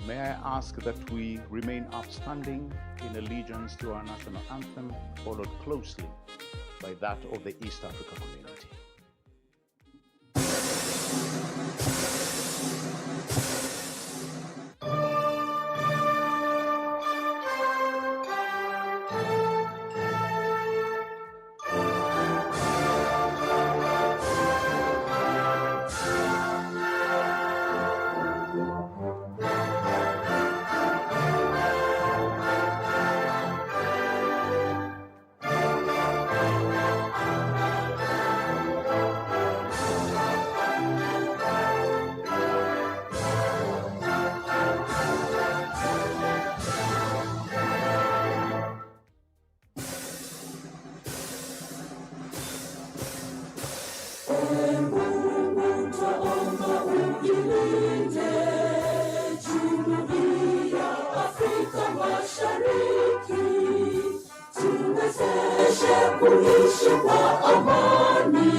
May I ask that we remain upstanding in allegiance to our national anthem, followed closely by that of the East Africa community. Kuishi kwa amani,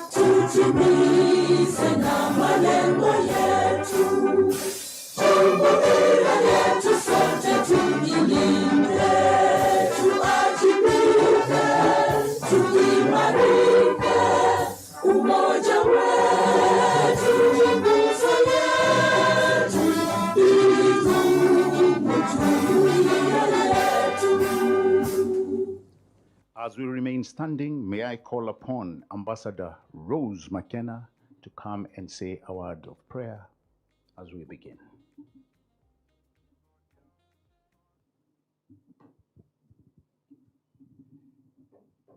tutimize na malengo yetu. Jumuiya yetu sote tuilinde, tuajibike, tuimarike. Umoja wetu ni nguzo yetu, idumu jumuiya yetu. As we remain standing, may I call upon Ambassador Rose McKenna to come and say a word of prayer as we begin.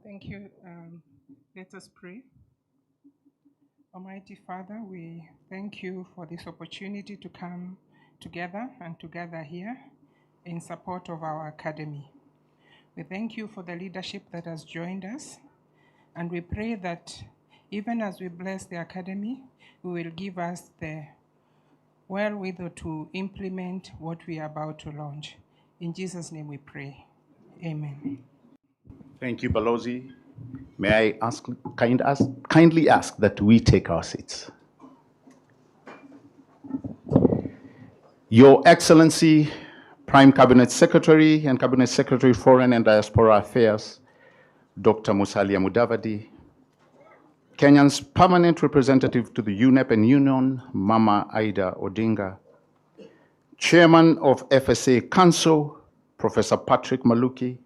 Thank you. Let us pray. Almighty Father, we thank you for this opportunity to come together and to gather here in support of our academy. We thank you for the leadership that has joined us, and we pray that even as we bless the academy, you will give us the wherewithal to implement what we are about to launch. In Jesus' name we pray. Amen. Thank you, Balozi. May I kindly ask that we take our seats. Your Excellency, Prime Cabinet Secretary and Cabinet Secretary Foreign and Diaspora Affairs, Dr. Musalia Mudavadi, Kenya's permanent representative to the UNEP and Union, Mama Aida Odinga, Chairman of FSA Council, Professor Patrick Maluki,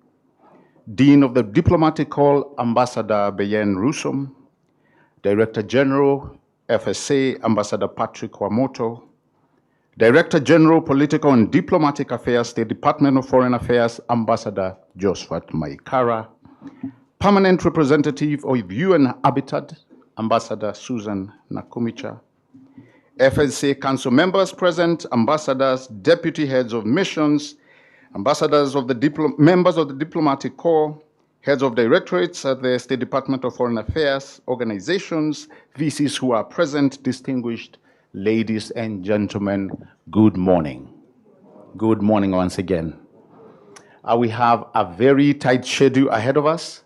Dean of the Diplomatic Corps, Ambassador Beyen Rusum, Director General, FSA, Ambassador Patrick Wamoto, Director General, Political and Diplomatic Affairs, State Department of Foreign Affairs, Ambassador Josphat Maikara, Permanent Representative of UN Habitat, Ambassador Susan Nakumicha, FSA Council members present, ambassadors, deputy heads of missions, ambassadors of the members of the Diplomatic Corps, heads of directorates at the State Department of Foreign Affairs, organizations, VCs who are present, distinguished ladies and gentlemen, good morning. Good morning once again. We have a very tight schedule ahead of us,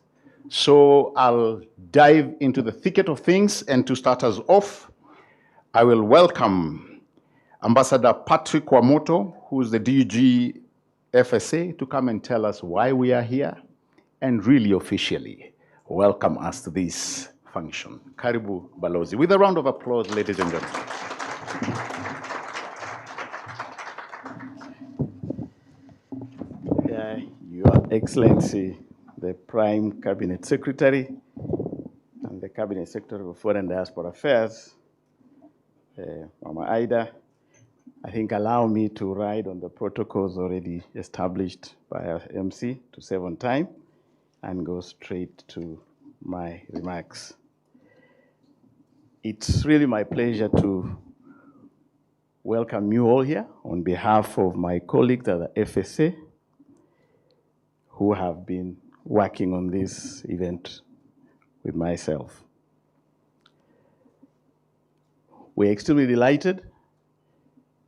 so I'll dive into the thicket of things, and to start us off, I will welcome Ambassador Patrick Wamoto, who is the DG FSA, to come and tell us why we are here and really officially welcome us to this function. Karibu Balozi. With a round of applause, ladies and gentlemen. Your Excellency, the Prime Cabinet Secretary and the Cabinet Secretary of Foreign Diaspora Affairs, Mama Aida, I think allow me to ride on the protocols already established by our MC to save on time and go straight to my remarks. It's really my pleasure to welcome you all here on behalf of my colleagues at the FSA who have been working on this event with myself. We're extremely delighted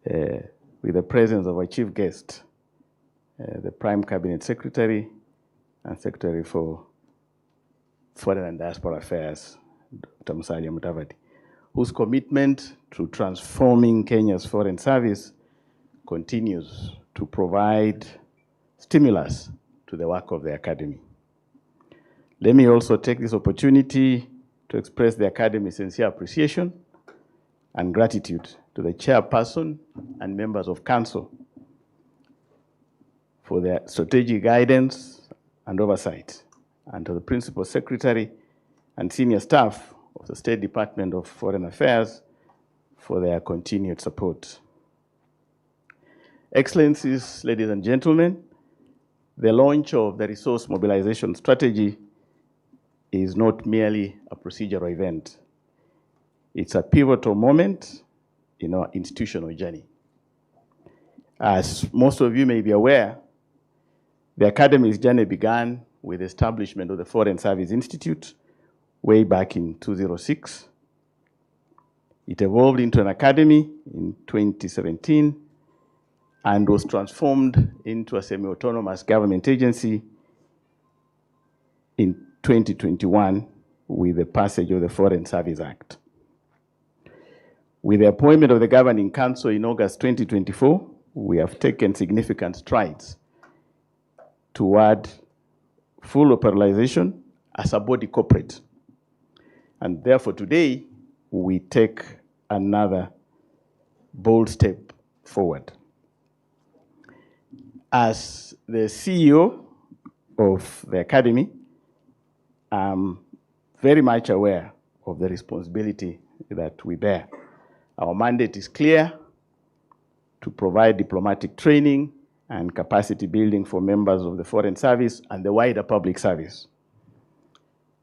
with the presence of our chief guest, the Prime Cabinet Secretary and Secretary for Foreign and Diaspora Affairs, Dr. Musalia Mudavadi, whose commitment to transforming Kenya's foreign service continues to provide stimulus to the work of the Academy. Let me also take this opportunity to express the Academy's sincere appreciation and gratitude to the chairperson and members of council for their strategic guidance and oversight, and to the principal secretary and senior staff of the State Department of Foreign Affairs for their continued support. Excellencies, ladies and gentlemen, the launch of the resource mobilization strategy is not merely a procedural event. It's a pivotal moment in our institutional journey. As most of you may be aware, the Academy's journey began with the establishment of the Foreign Service Institute way back in 2006. It evolved into an academy in 2017 and was transformed into a semi-autonomous government agency in 2021 with the passage of the Foreign Service Act. With the appointment of the Governing Council in August 2024, we have taken significant strides toward full operationalization as a body corporate. And therefore today, we take another bold step forward. As the CEO of the Academy, I'm very much aware of the responsibility that we bear. Our mandate is clear: to provide diplomatic training and capacity building for members of the Foreign Service and the wider public service,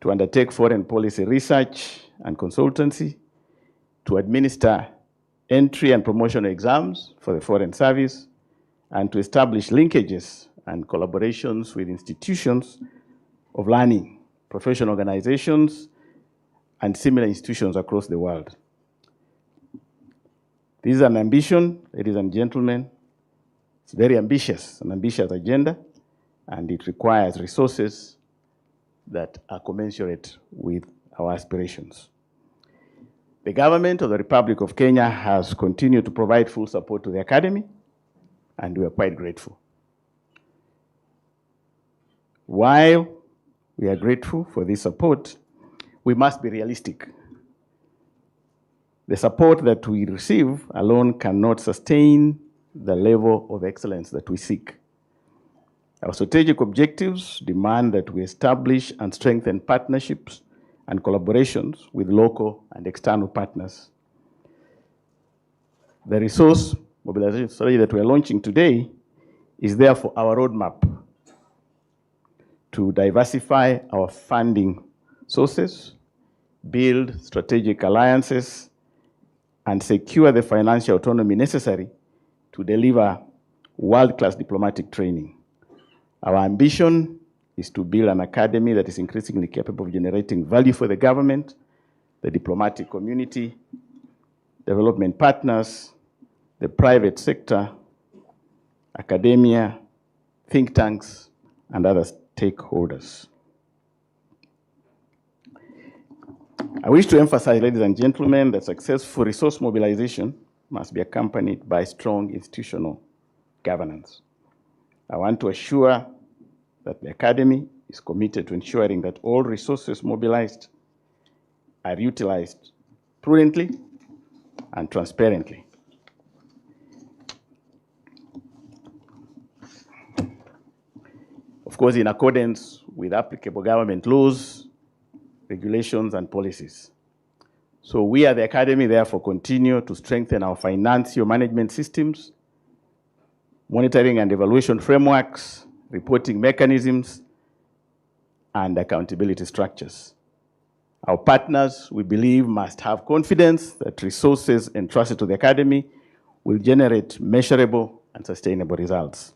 to undertake foreign policy research and consultancy, to administer entry and promotional exams for the Foreign Service, and to establish linkages and collaborations with institutions of learning, professional organizations, and similar institutions across the world. This is an ambition, ladies and gentlemen. It's very ambitious, an ambitious agenda, and it requires resources that are commensurate with our aspirations. The government of the Republic of Kenya has continued to provide full support to the Academy, and we are quite grateful. While we are grateful for this support, we must be realistic. The support that we receive alone cannot sustain the level of excellence that we seek. Our strategic objectives demand that we establish and strengthen partnerships and collaborations with local and external partners. The resource mobilization strategy that we are launching today is therefore our roadmap to diversify our funding sources, build strategic alliances, and secure the financial autonomy necessary to deliver world-class diplomatic training. Our ambition is to build an academy that is increasingly capable of generating value for the government, the diplomatic community, development partners, the private sector, academia, think tanks, and other stakeholders. I wish to emphasize, ladies and gentlemen, that successful resource mobilization must be accompanied by strong institutional governance. I want to assure that the Academy is committed to ensuring that all resources mobilized are utilized prudently and transparently. Of course, in accordance with applicable government laws, regulations, and policies. So we at the Academy therefore continue to strengthen our financial management systems, monitoring and evaluation frameworks, reporting mechanisms, and accountability structures. Our partners, we believe, must have confidence that resources entrusted to the Academy will generate measurable and sustainable results.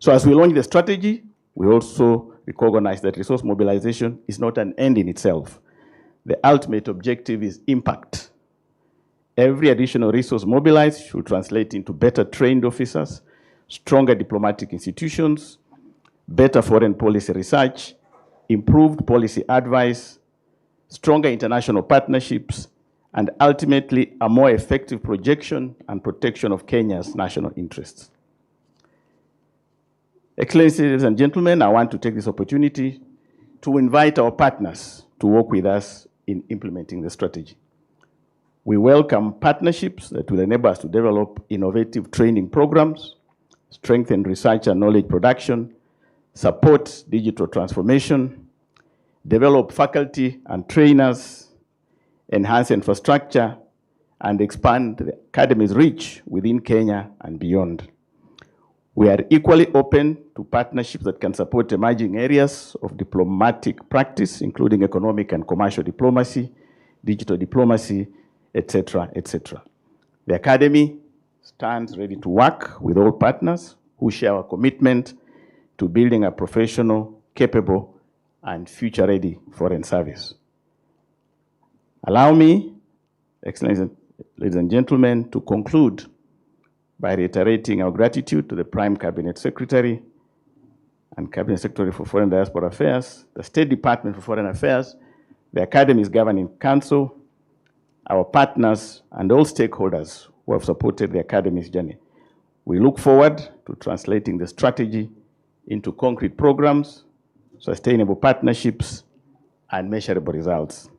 So as we launch the strategy, we also recognize that resource mobilization is not an end in itself. The ultimate objective is impact. Every additional resource mobilized should translate into better trained officers, stronger diplomatic institutions, better foreign policy research, improved policy advice, stronger international partnerships, and ultimately a more effective projection and protection of Kenya's national interests. Excellencies, ladies and gentlemen, I want to take this opportunity to invite our partners to work with us in implementing the strategy. We welcome partnerships that will enable us to develop innovative training programs, strengthen research and knowledge production, support digital transformation, develop faculty and trainers, enhance infrastructure, and expand the academy's reach within Kenya and beyond. We are equally open to partnerships that can support emerging areas of diplomatic practice, including economic and commercial diplomacy, digital diplomacy, etc., etc. The Academy stands ready to work with all partners who share our commitment to building a professional, capable, and future-ready foreign service. Allow me, Excellencies, ladies and gentlemen, to conclude by reiterating our gratitude to the Prime Cabinet Secretary and Cabinet Secretary for Foreign Diaspora Affairs, the State Department for Foreign Affairs, the Academy's Governing Council, our partners, and all stakeholders who have supported the Academy's journey. We look forward to translating the strategy into concrete programs, sustainable partnerships, and measurable results.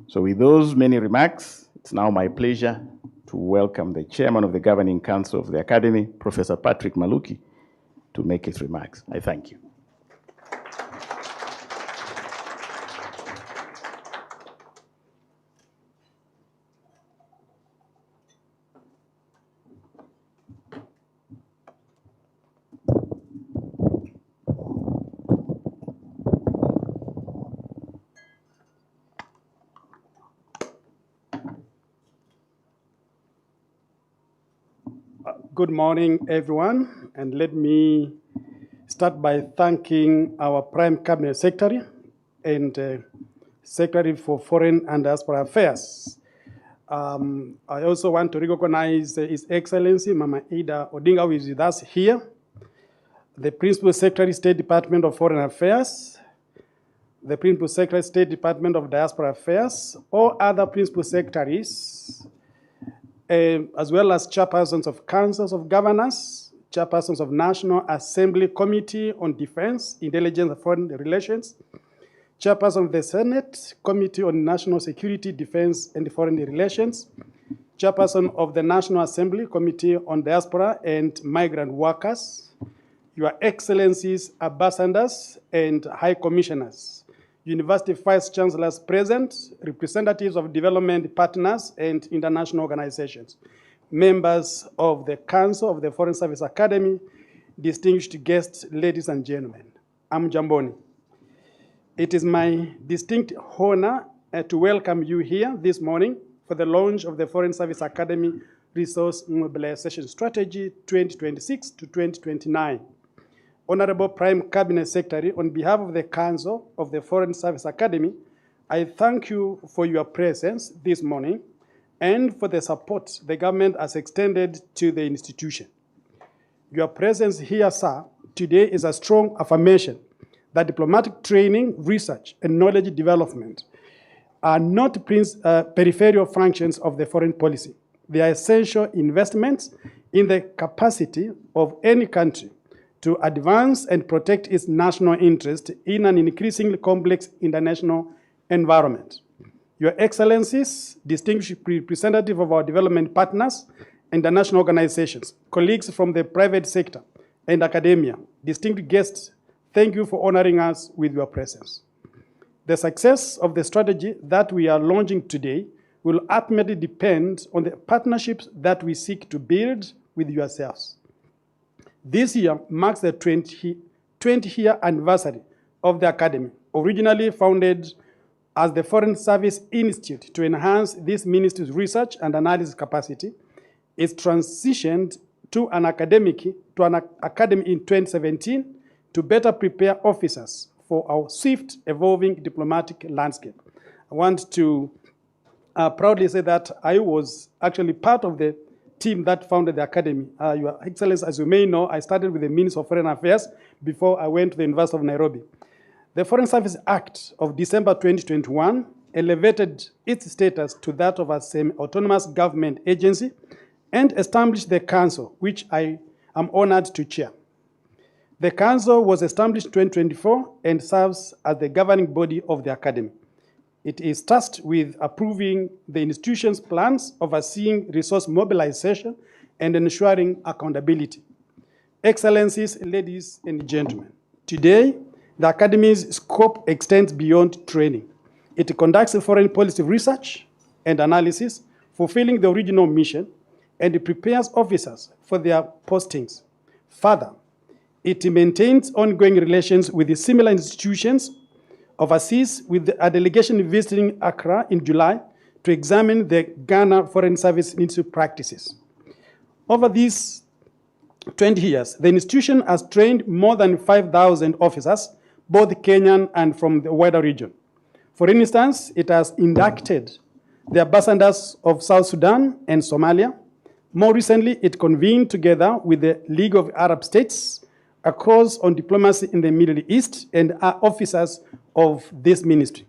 So with those many remarks, it's now my pleasure to welcome the Chairman of the Governing Council of the Academy, Professor Patrick Maluki, to make his remarks. I thank you. Good morning, everyone, and let me start by thanking our Prime Cabinet Secretary and Secretary for Foreign and Diaspora Affairs. I also want to recognize His Excellency Mama Ida Odinga, who is with us here, the Principal Secretary, State Department of Foreign Affairs, the Principal Secretary, State Department of Diaspora Affairs, all other Principal Secretaries, as well as chairpersons of councils of governors, chairpersons of National Assembly Committee on Defense, Intelligence and Foreign Relations, chairperson of the Senate Committee on National Security, Defense and Foreign Relations, chairperson of the National Assembly Committee on Diaspora and Migrant Workers, Your Excellencies, ambassadors and high commissioners, University Vice Chancellors present, representatives of development partners and international organizations, members of the Council of the Foreign Service Academy, distinguished guests, ladies and gentlemen. I'm Jamboni. It is my distinct honor to welcome you here this morning for the launch of the Foreign Service Academy Resource Mobilization Strategy 2026 to 2029. Honorable Prime Cabinet Secretary, on behalf of the Council of the Foreign Service Academy, I thank you for your presence this morning and for the support the government has extended to the institution. Your presence here, sir, today is a strong affirmation that diplomatic training, research, and knowledge development are not peripheral functions of the foreign policy. They are essential investments in the capacity of any country to advance and protect its national interest in an increasingly complex international environment. Your Excellencies, distinguished representative of our development partners, international organizations, colleagues from the private sector and academia, distinguished guests, thank you for honoring us with your presence. The success of the strategy that we are launching today will ultimately depend on the partnerships that we seek to build with yourselves. This year marks the 20-year anniversary of the Academy, originally founded as the Foreign Service Institute to enhance this ministry's research and analysis capacity. It's transitioned to an academy in 2017 to better prepare officers for our swift evolving diplomatic landscape. I want to proudly say that I was actually part of the team that founded the Academy. Your Excellency, as you may know, I started with the Ministry of Foreign Affairs before I went to the University of Nairobi. The Foreign Service Act of December 2021 elevated its status to that of a semi-autonomous government agency and established the Council, which I am honored to chair. The Council was established in 2024 and serves as the governing body of the Academy. It is tasked with approving the institution's plans, overseeing resource mobilization, and ensuring accountability. Excellencies, ladies and gentlemen, today, the Academy's scope extends beyond training. It conducts foreign policy research and analysis, fulfilling the original mission, and it prepares officers for their postings. Further, it maintains ongoing relations with the similar institutions overseas, with a delegation visiting Accra in July to examine the Ghana Foreign Service Institute practices. Over these 20 years, the institution has trained more than 5,000 officers, both Kenyan and from the wider region. For instance, it has inducted the ambassadors of South Sudan and Somalia. More recently, it convened together with the League of Arab States a course on diplomacy in the Middle East and are officers of this ministry.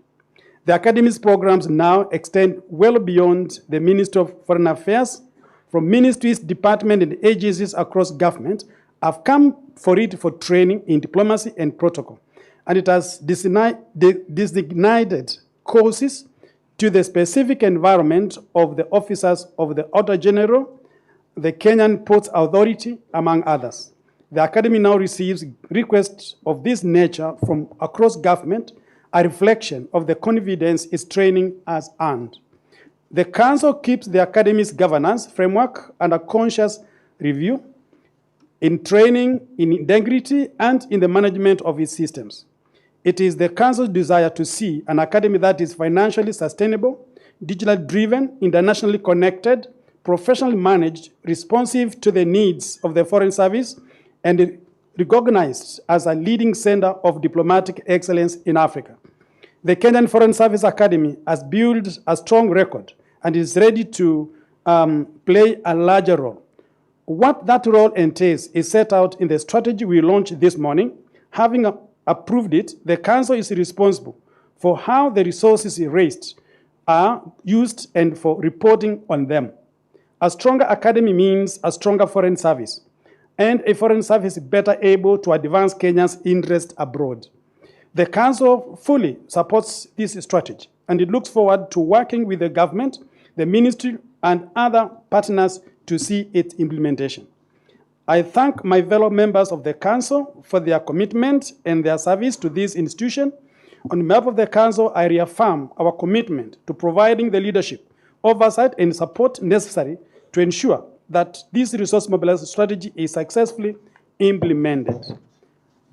The Academy's programs now extend well beyond the Ministry of Foreign Affairs. From ministries, departments, and agencies across government have come for it for training in diplomacy and protocol. And it has designated courses to the specific environment of the officers of the Auditor General, the Kenyan Ports Authority, among others. The Academy now receives requests of this nature from across government, a reflection of the confidence its training has earned. The Council keeps the Academy's governance framework under conscious review in training, in integrity, and in the management of its systems. It is the Council's desire to see an Academy that is financially sustainable, digitally driven, internationally connected, professionally managed, responsive to the needs of the Foreign Service, and recognized as a leading center of diplomatic excellence in Africa. The Kenyan Foreign Service Academy has built a strong record and is ready to play a larger role. What that role entails is set out in the strategy we launched this morning. Having approved it, the Council is responsible for how the resources raised are used and for reporting on them. A stronger academy means a stronger foreign service, and a foreign service better able to advance Kenya's interest abroad. The Council fully supports this strategy, and it looks forward to working with the government, the ministry, and other partners to see its implementation. I thank my fellow members of the Council for their commitment and their service to this institution. On behalf of the Council, I reaffirm our commitment to providing the leadership, oversight, and support necessary to ensure that this resource mobilization strategy is successfully implemented.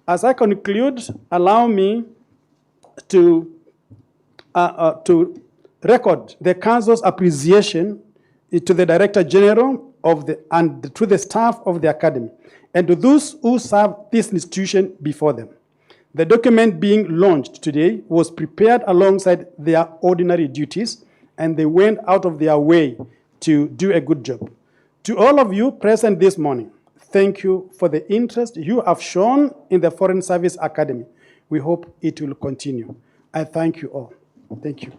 As I conclude, allow me to record the Council's appreciation to the Director General and to the staff of the Academy, and to those who serve this institution before them. The document being launched today was prepared alongside their ordinary duties, and they went out of their way to do a good job. To all of you present this morning, thank you for the interest you have shown in the Foreign Service Academy. We hope it will continue. I thank you all. Thank you.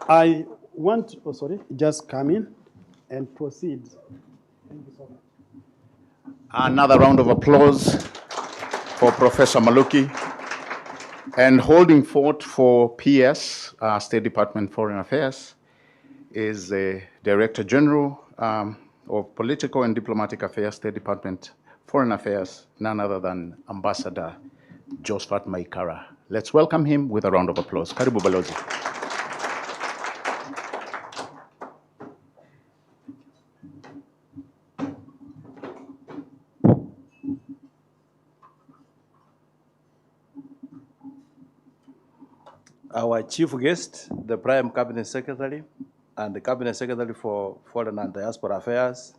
I want, just come in and proceed. Thank you so much. Another round of applause for Professor Maluki. And holding fort for PS, State Department Foreign Affairs, is the Director General of Political and Diplomatic Affairs, State Department Foreign Affairs, none other than Ambassador Josephat Maikara. Let's welcome him with a round of applause. Karibu Balozi. Our chief guest, the Prime Cabinet Secretary, and the Cabinet Secretary for Foreign and Diaspora Affairs,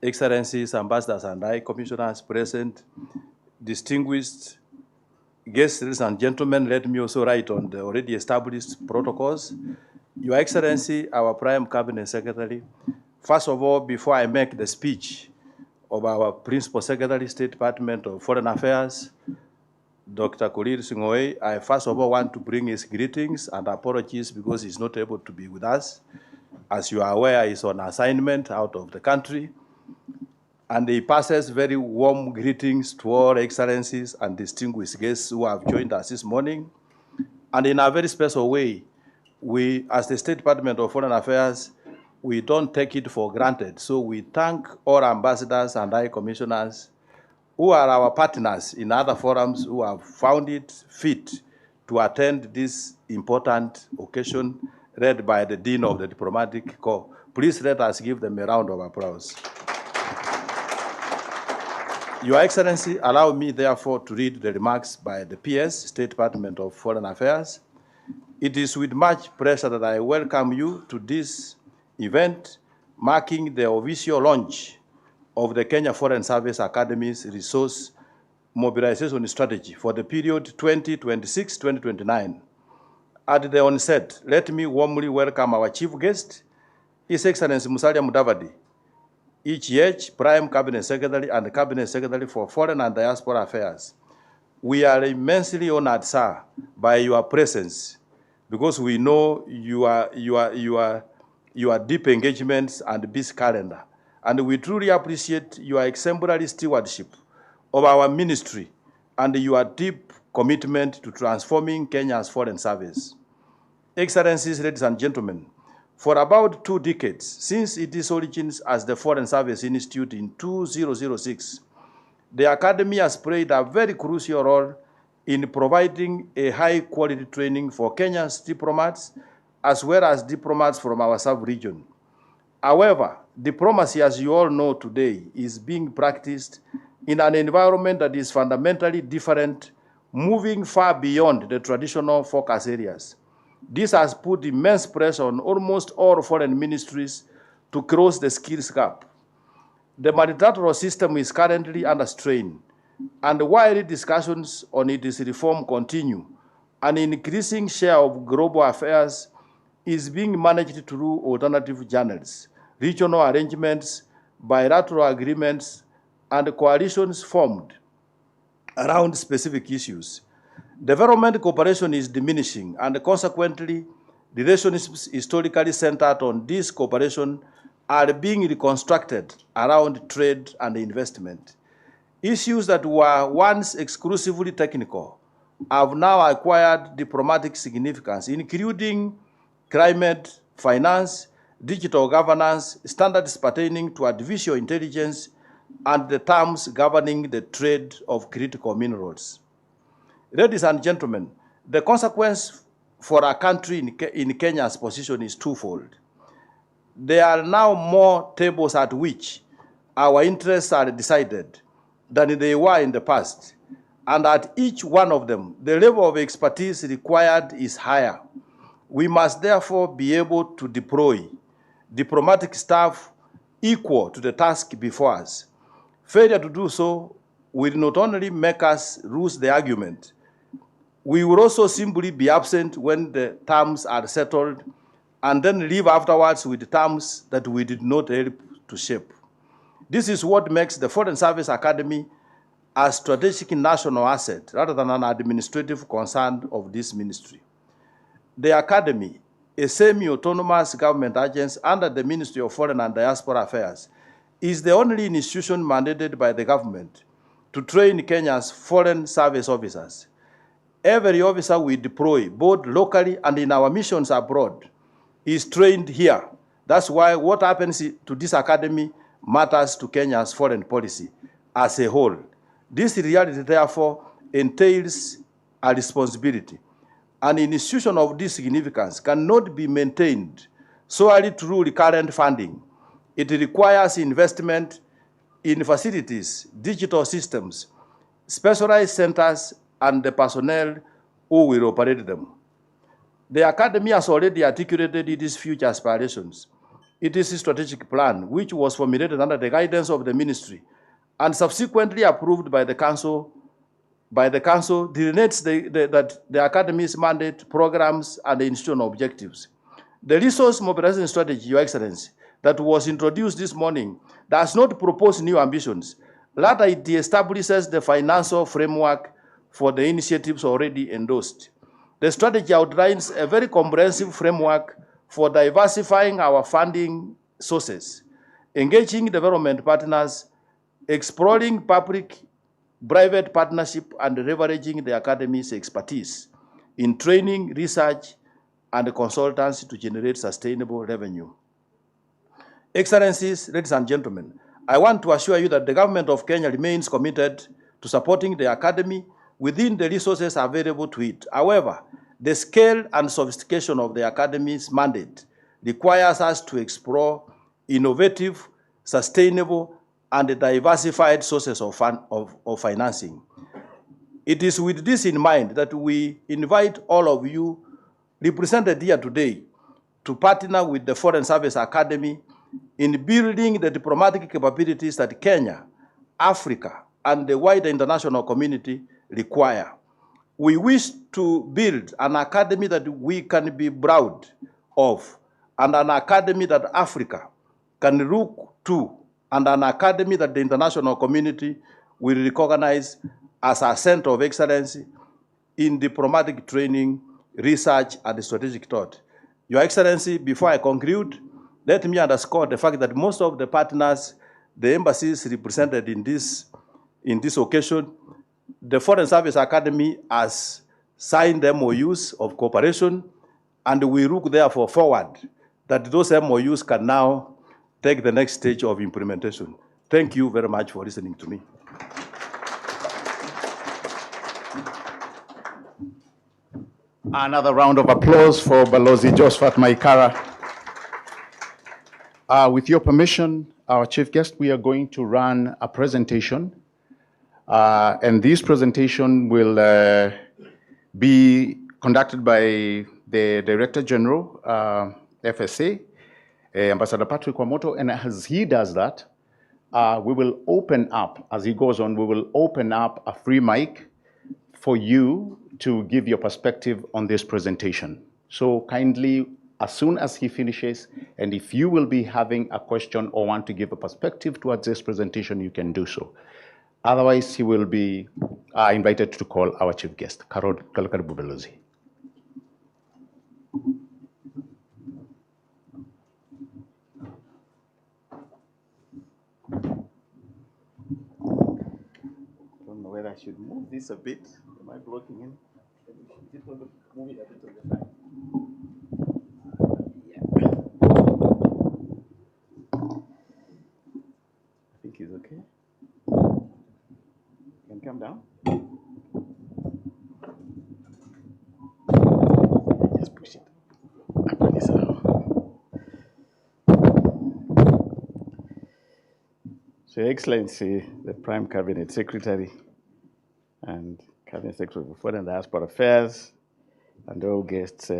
Excellencies, Ambassadors, and High Commissioners present, distinguished guests, ladies and gentlemen, let me also write on the already established protocols. Your Excellency, our Prime Cabinet Secretary, first of all, before I make the speech of our Principal Secretary, State Department of Foreign Affairs, Dr. Korir Sing'oei, I first of all want to bring his greetings and apologies because he's not able to be with us. As you are aware, he's on assignment out of the country. And he passes very warm greetings to all excellencies and distinguished guests who have joined us this morning. And in a very special way, we, as the State Department of Foreign Affairs, we don't take it for granted. So we thank all ambassadors and high commissioners who are our partners in other forums who have found it fit to attend this important occasion led by the Dean of the Diplomatic Corps. Please let us give them a round of applause. Your Excellency, allow me therefore to read the remarks by the PS, State Department of Foreign Affairs. It is with much pleasure that I welcome you to this event marking the official launch of the Kenya Foreign Service Academy's resource mobilization strategy for the period 2026-2029. At the onset, let me warmly welcome our chief guest, His Excellency Musalia Mudavadi, EGH, Prime Cabinet Secretary and Cabinet Secretary for Foreign and Diaspora Affairs. We are immensely honored, sir, by your presence, because we know your deep engagements and busy calendar. And we truly appreciate your exemplary stewardship of our ministry and your deep commitment to transforming Kenya's foreign service. Excellencies, ladies and gentlemen, for about 2 decades, since its origins as the Foreign Service Institute in 2006, the Academy has played a very crucial role in providing a high-quality training for Kenya's diplomats, as well as diplomats from our sub-region. However, diplomacy, as you all know today, is being practiced in an environment that is fundamentally different, moving far beyond the traditional focus areas. This has put immense pressure on almost all foreign ministries to close the skills gap. The multilateral system is currently under strain, and while discussions on its reform continue, an increasing share of global affairs is being managed through alternative channels, regional arrangements, bilateral agreements, and coalitions formed around specific issues. Development cooperation is diminishing, and consequently, relationships historically centered on this cooperation are being reconstructed around trade and investment. Issues that were once exclusively technical have now acquired diplomatic significance, including climate, finance, digital governance, standards pertaining to artificial intelligence, and the terms governing the trade of critical minerals. Ladies and gentlemen, the consequence for a country in Kenya's position is twofold. There are now more tables at which our interests are decided than they were in the past, and at each one of them, the level of expertise required is higher. We must therefore be able to deploy diplomatic staff equal to the task before us. Failure to do so will not only make us lose the argument, we will also simply be absent when the terms are settled and then leave afterwards with terms that we did not help to shape. This is what makes the Foreign Service Academy a strategic national asset rather than an administrative concern of this ministry. The Academy, a semi-autonomous government agency under the Ministry of Foreign and Diaspora Affairs, is the only institution mandated by the government to train Kenya's foreign service officers. Every officer we deploy, both locally and in our missions abroad, is trained here. That's why what happens to this academy matters to Kenya's foreign policy as a whole. This reality, therefore, entails a responsibility. An institution of this significance cannot be maintained solely through recurrent funding. It requires investment in facilities, digital systems, specialized centers, and the personnel who will operate them. The Academy has already articulated its future aspirations. It is a strategic plan, which was formulated under the guidance of the ministry and subsequently approved by the Council, delineates that the Academy's mandate, programs, and the institutional objectives. The resource mobilization strategy, Your Excellency, that was introduced this morning does not propose new ambitions. Rather, it establishes the financial framework for the initiatives already endorsed. The strategy outlines a very comprehensive framework for diversifying our funding sources, engaging development partners, exploring public-private partnership, and leveraging the Academy's expertise in training, research, and consultancy to generate sustainable revenue. Excellencies, ladies and gentlemen, I want to assure you that the government of Kenya remains committed to supporting the Academy within the resources available to it. However, the scale and sophistication of the Academy's mandate requires us to explore innovative, sustainable, and diversified sources of financing. It is with this in mind that we invite all of you represented here today to partner with the Foreign Service Academy in building the diplomatic capabilities that Kenya, Africa, and the wider international community require. We wish to build an academy that we can be proud of, and an academy that Africa can look to, and an academy that the international community will recognize as a center of excellence in diplomatic training, research, and strategic thought. Your Excellency, before I conclude, let me underscore the fact that most of the partners, the embassies represented in this occasion, the Foreign Service Academy has signed MOUs of cooperation, and we look therefore forward that those MOUs can now take the next stage of implementation. Thank you very much for listening to me. Another round of applause for Balozi Josephat Maikara. With your permission, our chief guest, we are going to run a presentation. And this presentation will be conducted by the Director General, FSA, Ambassador Patrick Wamoto. And as he does that, we will open up, as he goes on, we will open up a free mic for you to give your perspective on this presentation. So kindly, as soon as he finishes, and if you will be having a question or want to give a perspective towards this presentation, you can do so. Otherwise, he will be invited to call our chief guest, Karibu Balozi. I don't know whether I should move this a bit. Am I blocking in? Move it a bit on the side. Yeah. I think he's okay. Can come down. Just push it. Up on this now. So, Your Excellency, the Prime Cabinet Secretary and Cabinet Secretary for Foreign and Diaspora Affairs, and all guests,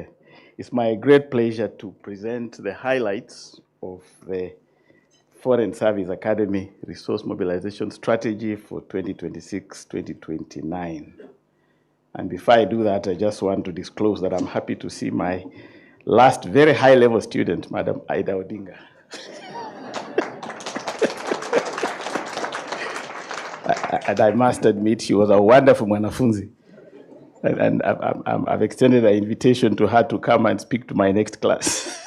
it's my great pleasure to present the highlights of the Foreign Service Academy Resource Mobilization Strategy for 2026-2029. And before I do that, I just want to disclose that I'm happy to see my last very high-level student, Madam Aida Odinga. And I must admit, she was a wonderful mwanafunzi. And I've extended an invitation to her to come and speak to my next class.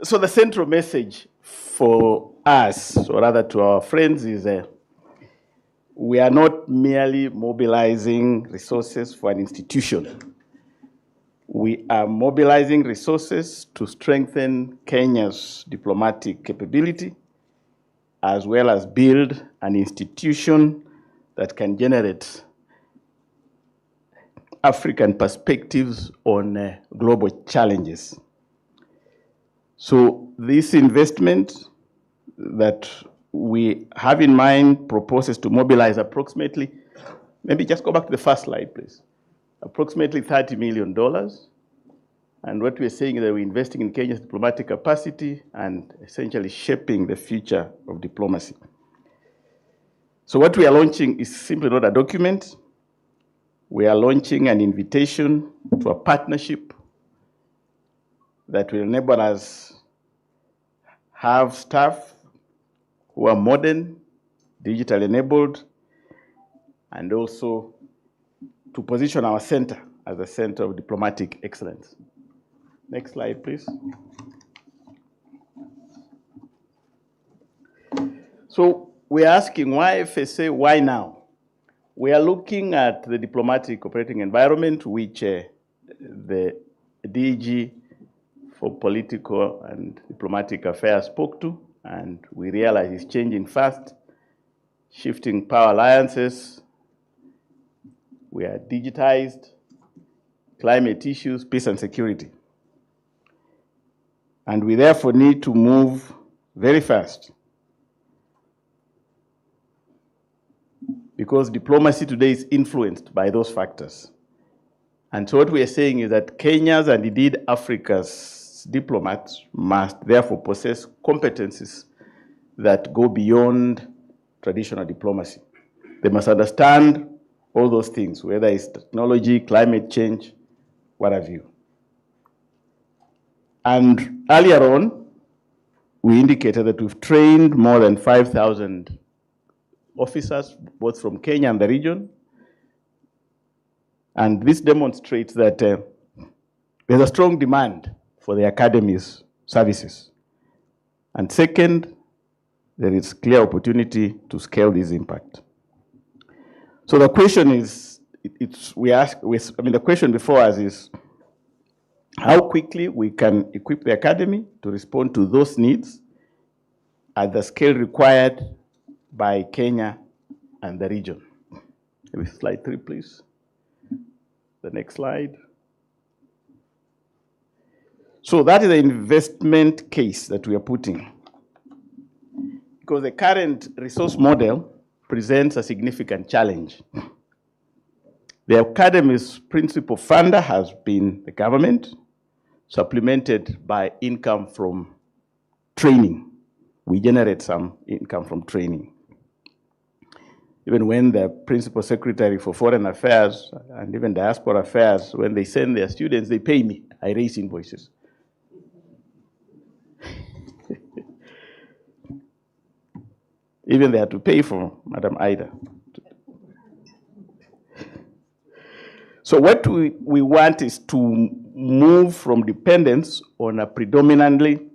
So the central message for us, or rather to our friends, is we are not merely mobilizing resources for an institution. We are mobilizing resources to strengthen Kenya's diplomatic capability, as well as build an institution that can generate African perspectives on global challenges. So this investment that we have in mind proposes to mobilize approximately, maybe just go back to the first slide, please, approximately $30 million. And what we're saying is that we're investing in Kenya's diplomatic capacity and essentially shaping the future of diplomacy. So what we are launching is simply not a document. We are launching an invitation to a partnership that will enable us have staff who are modern, digital enabled, and also to position our center as a center of diplomatic excellence. Next slide, please. So we're asking why FSA, why now? We are looking at the diplomatic operating environment, which the DG for Political and Diplomatic Affairs spoke to, and we realize it's changing fast, shifting power alliances. We are digitized, climate issues, peace and security. And we therefore need to move very fast, because diplomacy today is influenced by those factors. And so what we are saying is that Kenya's and indeed Africa's diplomats must therefore possess competencies that go beyond traditional diplomacy. They must understand all those things, whether it's technology, climate change, what have you. And earlier on, we indicated that we've trained more than 5,000 officers, both from Kenya and the region. And this demonstrates that there's a strong demand for the Academy's services. And second, there is clear opportunity to scale this impact. So the question is, the question before us is how quickly we can equip the Academy to respond to those needs at the scale required by Kenya and the region. Maybe slide 3, please. The next slide. So that is the investment case that we are putting, because the current resource model presents a significant challenge. The Academy's principal funder has been the government, supplemented by income from training. We generate some income from training. Even when the principal secretary for foreign affairs and even diaspora affairs, when they send their students, they pay me. I raise invoices. Even they had to pay for Madam Ida. So what we want is to move from dependence on a predominantly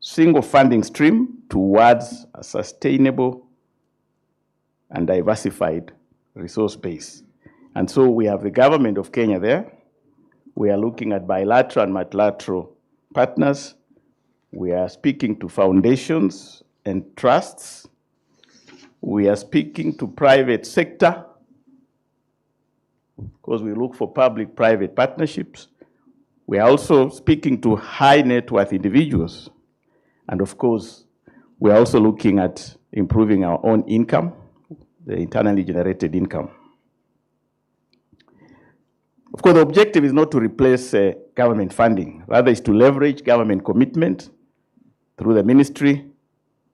single funding stream towards a sustainable and diversified resource base. And so we have the government of Kenya there. We are looking at bilateral and multilateral partners. We are speaking to foundations and trusts. We are speaking to private sector, because we look for public-private partnerships. We are also speaking to high net worth individuals. And of course, we are also looking at improving our own income, the internally generated income. Of course, the objective is not to replace government funding. Rather, it's to leverage government commitment through the ministry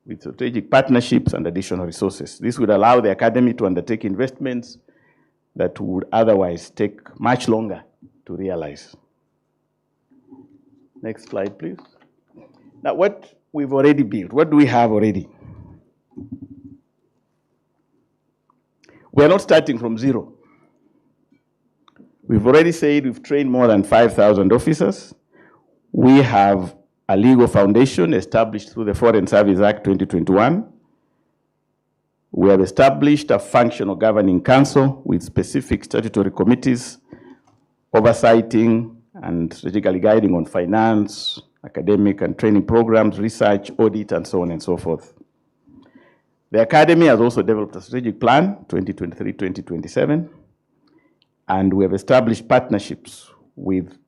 with strategic partnerships and additional resources. This would allow the Academy to undertake investments that would otherwise take much longer to realize. Next slide, please. Now, what we've already built, what do we have already? We are not starting from zero. We've already said we've trained more than 5,000 officers. We have a legal foundation established through the Foreign Service Act 2021. We have established a functional governing council with specific statutory committees oversighting and strategically guiding on finance, academic and training programs, research, audit, and so on and so forth. The Academy has also developed a strategic plan, 2023-2027, and we have established partnerships with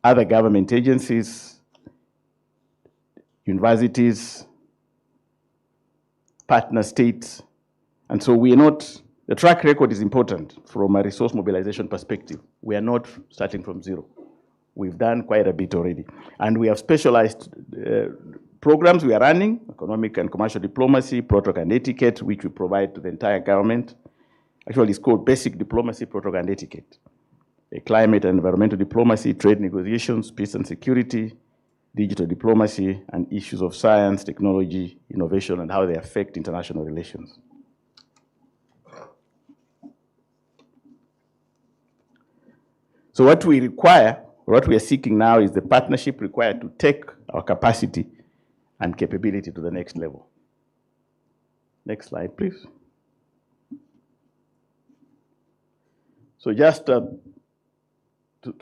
other government agencies, universities, partner states. And so we are not, the track record is important from a resource mobilization perspective. We are not starting from zero. We've done quite a bit already. And we have specialized programs we are running, economic and commercial diplomacy, protocol and etiquette, which we provide to the entire government. Actually, it's called basic diplomacy, protocol and etiquette. Climate and environmental diplomacy, trade negotiations, peace and security, digital diplomacy, and issues of science, technology, innovation, and how they affect international relations. So what we require, what we are seeking now is the partnership required to take our capacity and capability to the next level. Next slide, please. So just to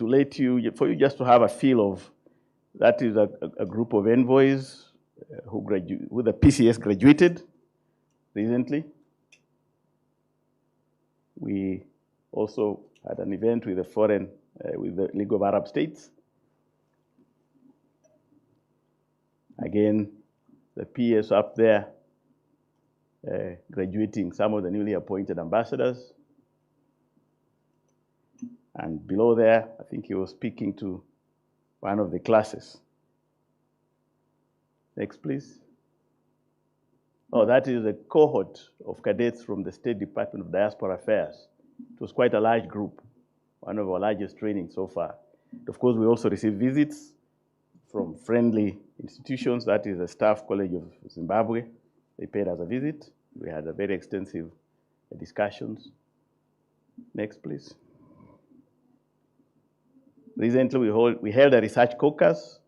let you, for you just to have a feel of, that is a group of envoys who the PCS graduated recently. We also had an event with with the League of Arab States. Again, the PS up there graduating some of the newly appointed ambassadors. And below there, I think he was speaking to one of the classes. Next, please. Oh, that is a cohort of cadets from the State Department of Diaspora Affairs. It was quite a large group, one of our largest trainings so far. Of course, we also received visits from friendly institutions. That is the Staff College of Zimbabwe. They paid us a visit. We had a very extensive discussions. Next, please. Recently, we held a research caucus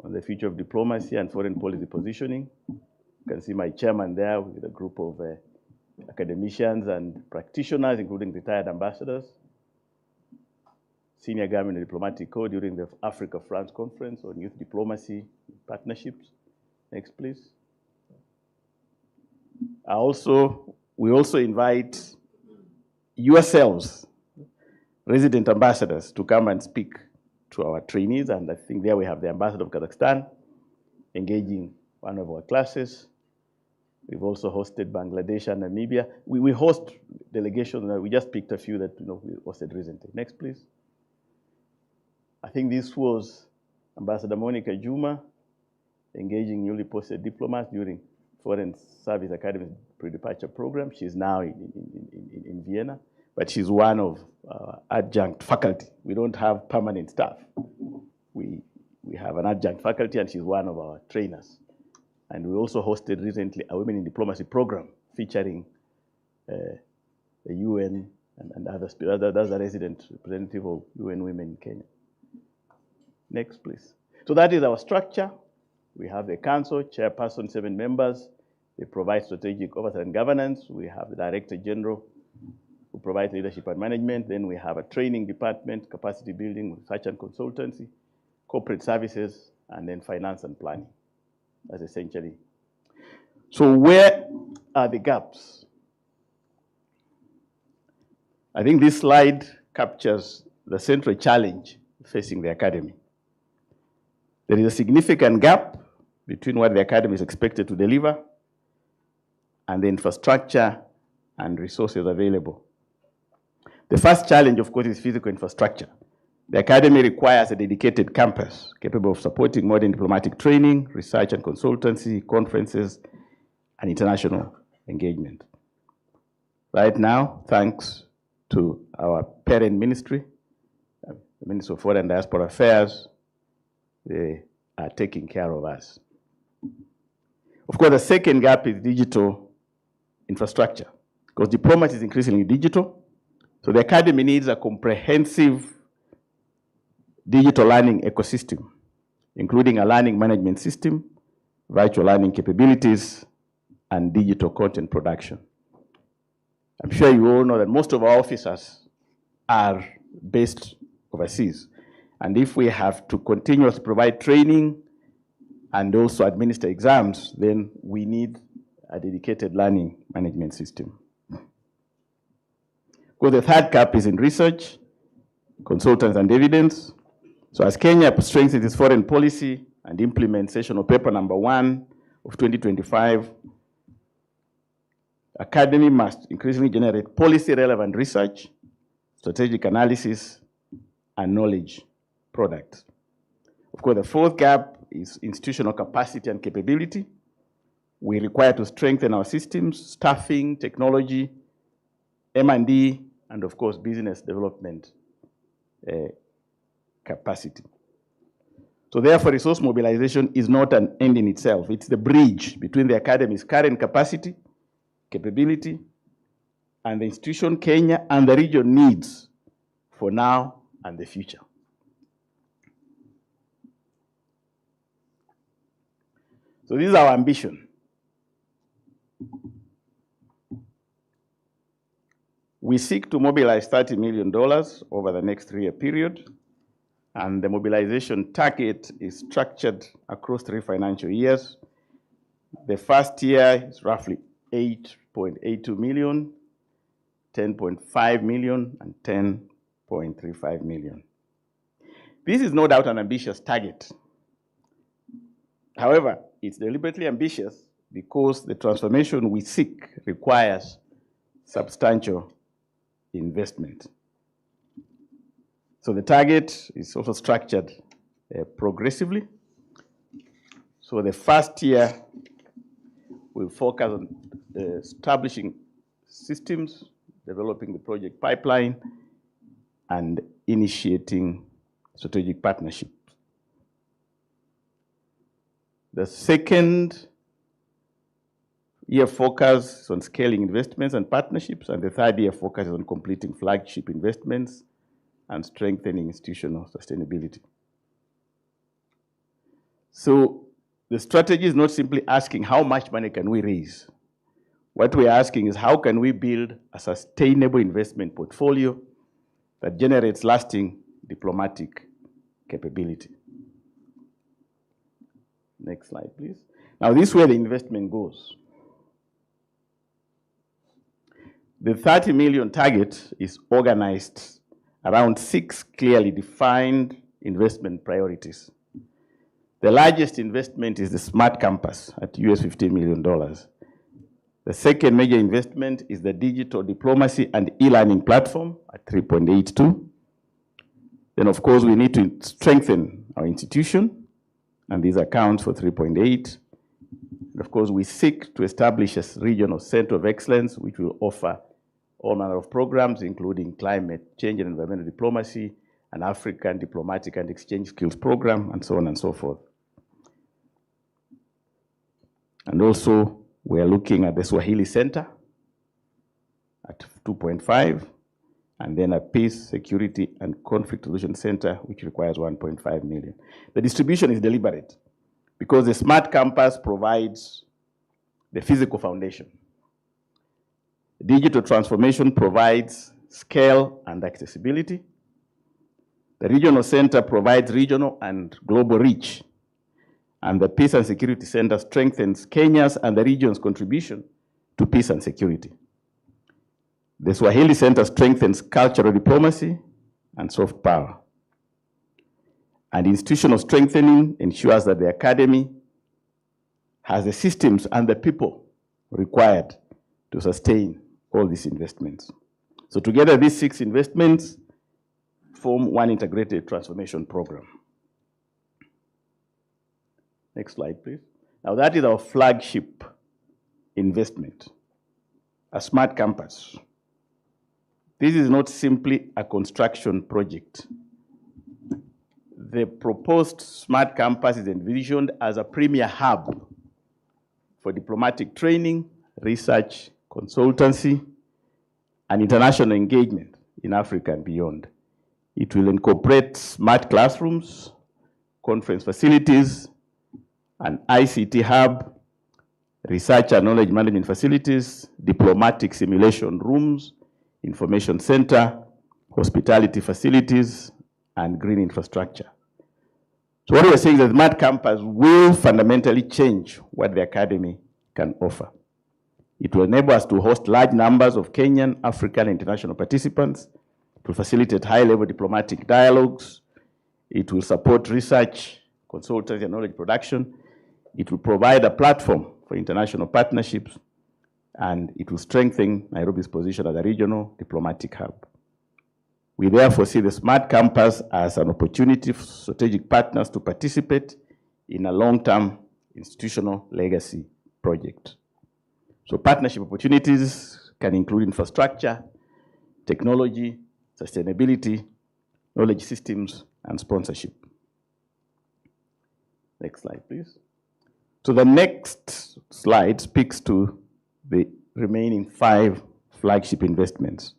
on the future of diplomacy and foreign policy positioning. You can see my chairman there with a group of academicians and practitioners, including retired ambassadors, senior government and diplomatic corps during the Africa-France conference on youth diplomacy partnerships. Next, please. We also invite yourselves, resident ambassadors, to come and speak to our trainees. And I think there we have the ambassador of Kazakhstan engaging one of our classes. We've also hosted Bangladesh and Namibia. We host delegations. We just picked a few that we hosted recently. Next, please. I think this was Ambassador Monica Juma engaging newly posted diplomats during Foreign Service Academy pre-departure program. She's now in Vienna, but she's one of adjunct faculty. We don't have permanent staff. We have an adjunct faculty, and she's one of our trainers. And we also hosted recently a Women in Diplomacy program featuring the UN and others. That's a resident representative of UN Women in Kenya. Next, please. So that is our structure. We have the council, chairperson, 7 members. They provide strategic oversight and governance. We have the director general who provides leadership and management. Then we have a training department, capacity building, research and consultancy, corporate services, and then finance and planning. That's essentially. So where are the gaps? I think this slide captures the central challenge facing the academy. There is a significant gap between what the academy is expected to deliver and the infrastructure and resources available. The first challenge, of course, is physical infrastructure. The academy requires a dedicated campus capable of supporting modern diplomatic training, research and consultancy, conferences, and international engagement. Right now, thanks to our parent ministry, the Ministry of Foreign and Diaspora Affairs, they are taking care of us. Of course, the second gap is digital infrastructure, because diplomacy is increasingly digital. So the academy needs a comprehensive digital learning ecosystem, including a learning management system, virtual learning capabilities, and digital content production. I'm sure you all know that most of our officers are based overseas. And if we have to continuously provide training and also administer exams, then we need a dedicated learning management system. Well, the third gap is in research, consultants, and evidence. So as Kenya strengthens its foreign policy and implements Sessional Paper number 1 of 2025, academy must increasingly generate policy-relevant research, strategic analysis, and knowledge products. Of course, the fourth gap is institutional capacity and capability. We require to strengthen our systems, staffing, technology, M&D, and of course, business development capacity. So therefore, resource mobilization is not an end in itself. It's the bridge between the academy's current capacity, capability, and the institution Kenya and the region needs for now and the future. So this is our ambition. We seek to mobilize $30 million over the next 3-year period, and the mobilization target is structured across 3 financial years. The first year is roughly 8.82 million, 10.5 million, and 10.35 million. This is no doubt an ambitious target. However, it's deliberately ambitious because the transformation we seek requires substantial investment. So the target is also structured progressively. So the first year will focus on establishing systems, developing the project pipeline, and initiating strategic partnerships. The second year focus is on scaling investments and partnerships, and the third year focus is on completing flagship investments and strengthening institutional sustainability. So the strategy is not simply asking how much money can we raise. What we're asking is how can we build a sustainable investment portfolio that generates lasting diplomatic capability. Next slide, please. Now, this is where the investment goes. The 30 million target is organized around 6 clearly defined investment priorities. The largest investment is the Smart Campus at $15 million. The second major investment is the digital diplomacy and e-learning platform at 3.82. Then, of course, we need to strengthen our institution, and these accounts for 3.8. And of course, we seek to establish a regional center of excellence, which will offer all manner of programs, including climate change and environmental diplomacy, an African diplomatic and exchange skills program, and so on and so forth. And also, we are looking at the Swahili Center at 2.5, and then a Peace, Security, and Conflict Resolution Center, which requires 1.5 million. The distribution is deliberate because the Smart Campus provides the physical foundation. Digital transformation provides scale and accessibility. The regional center provides regional and global reach. And the Peace and Security Center strengthens Kenya's and the region's contribution to peace and security. The Swahili Center strengthens cultural diplomacy and soft power. And institutional strengthening ensures that the academy has the systems and the people required to sustain all these investments. So together, these 6 investments form one integrated transformation program. Next slide, please. Now, that is our flagship investment, a Smart Campus. This is not simply a construction project. The proposed Smart Campus is envisioned as a premier hub for diplomatic training, research, consultancy, and international engagement in Africa and beyond. It will incorporate smart classrooms, conference facilities, an ICT hub, research and knowledge management facilities, diplomatic simulation rooms, information center, hospitality facilities, and green infrastructure. So what we are saying is that the Smart Campus will fundamentally change what the academy can offer. It will enable us to host large numbers of Kenyan, African, and international participants. It will facilitate high-level diplomatic dialogues. It will support research, consultancy, and knowledge production. It will provide a platform for international partnerships, and it will strengthen Nairobi's position as a regional diplomatic hub. We therefore see the Smart Campus as an opportunity for strategic partners to participate in a long-term institutional legacy project. So partnership opportunities can include infrastructure, technology, sustainability, knowledge systems, and sponsorship. Next slide, please. So the next slide speaks to the remaining 5 flagship investments.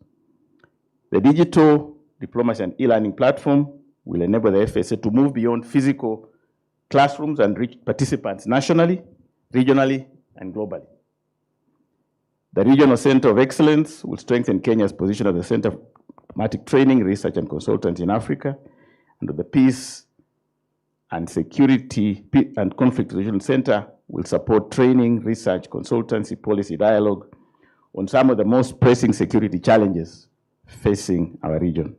The digital diplomacy and e-learning platform will enable the FSA to move beyond physical classrooms and reach participants nationally, regionally, and globally. The Regional Center of Excellence will strengthen Kenya's position as the center of diplomatic training, research, and consultancy in Africa, and the Peace and Security and Conflict Resolution Center will support training, research, consultancy, policy dialogue on some of the most pressing security challenges facing our region.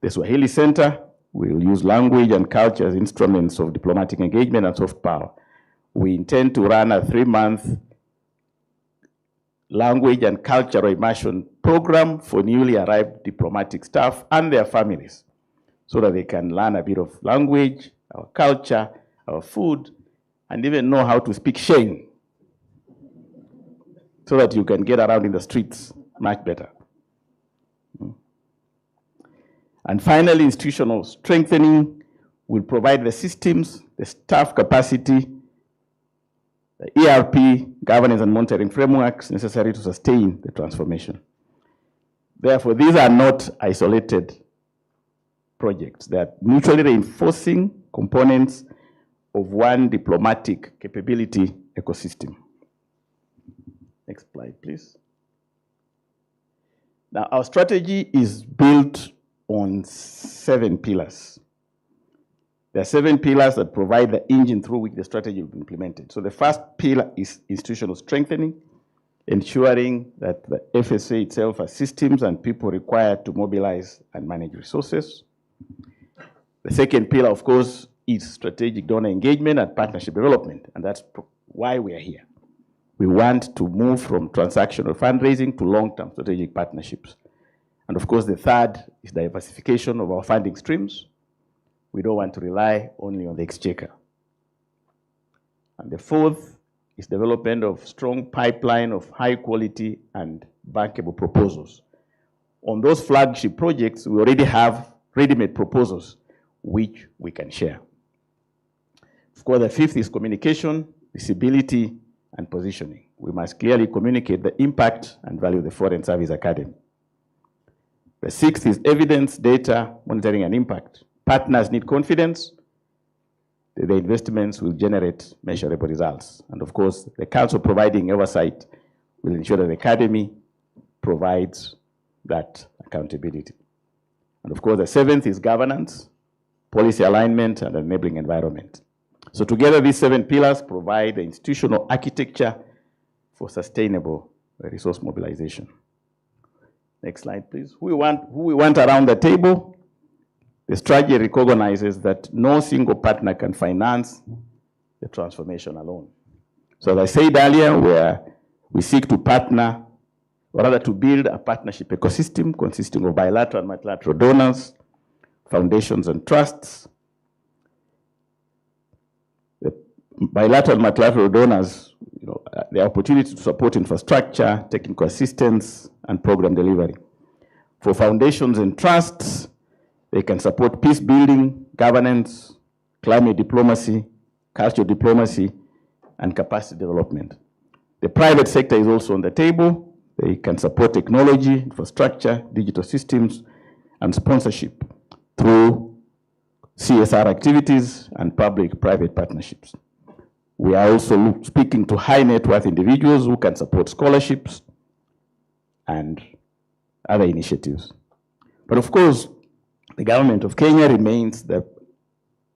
The Swahili Center will use language and culture as instruments of diplomatic engagement and soft power. We intend to run a 3-month language and cultural immersion program for newly arrived diplomatic staff and their families, so that they can learn a bit of language, our culture, our food, and even know how to speak Sheng, so that you can get around in the streets much better. And finally, institutional strengthening will provide the systems, the staff capacity, the ERP, governance and monitoring frameworks necessary to sustain the transformation. Therefore, these are not isolated projects. They are mutually reinforcing components of one diplomatic capability ecosystem. Next slide, please. Now, our strategy is built on 7 pillars. There are 7 pillars that provide the engine through which the strategy will be implemented. So the first pillar is institutional strengthening, ensuring that the FSA itself has systems and people required to mobilize and manage resources. The second pillar, of course, is strategic donor engagement and partnership development, and that's why we are here. We want to move from transactional fundraising to long-term strategic partnerships. And of course, the third is diversification of our funding streams. We don't want to rely only on the exchequer. And the fourth is development of strong pipeline of high quality and bankable proposals. On those flagship projects, we already have ready-made proposals which we can share. Of course, the fifth is communication, visibility, and positioning. We must clearly communicate the impact and value of the Foreign Service Academy. The sixth is evidence, data, monitoring, and impact. Partners need confidence that the investments will generate measurable results. And of course, the Council providing oversight will ensure that the Academy provides that accountability. And of course, the seventh is governance, policy alignment, and enabling environment. So together, these 7 pillars provide the institutional architecture for sustainable resource mobilization. Next slide, please. Who we want around the table? The strategy recognizes that no single partner can finance the transformation alone. So as I said earlier, we seek to partner, or rather to build a partnership ecosystem consisting of bilateral and multilateral donors, foundations and trusts. The bilateral and multilateral donors, the opportunity to support infrastructure, technical assistance, and program delivery. For foundations and trusts, they can support peace building, governance, climate diplomacy, cultural diplomacy, and capacity development. The private sector is also on the table. They can support technology, infrastructure, digital systems, and sponsorship through CSR activities and public-private partnerships. We are also speaking to high net worth individuals who can support scholarships and other initiatives. But of course, the government of Kenya remains the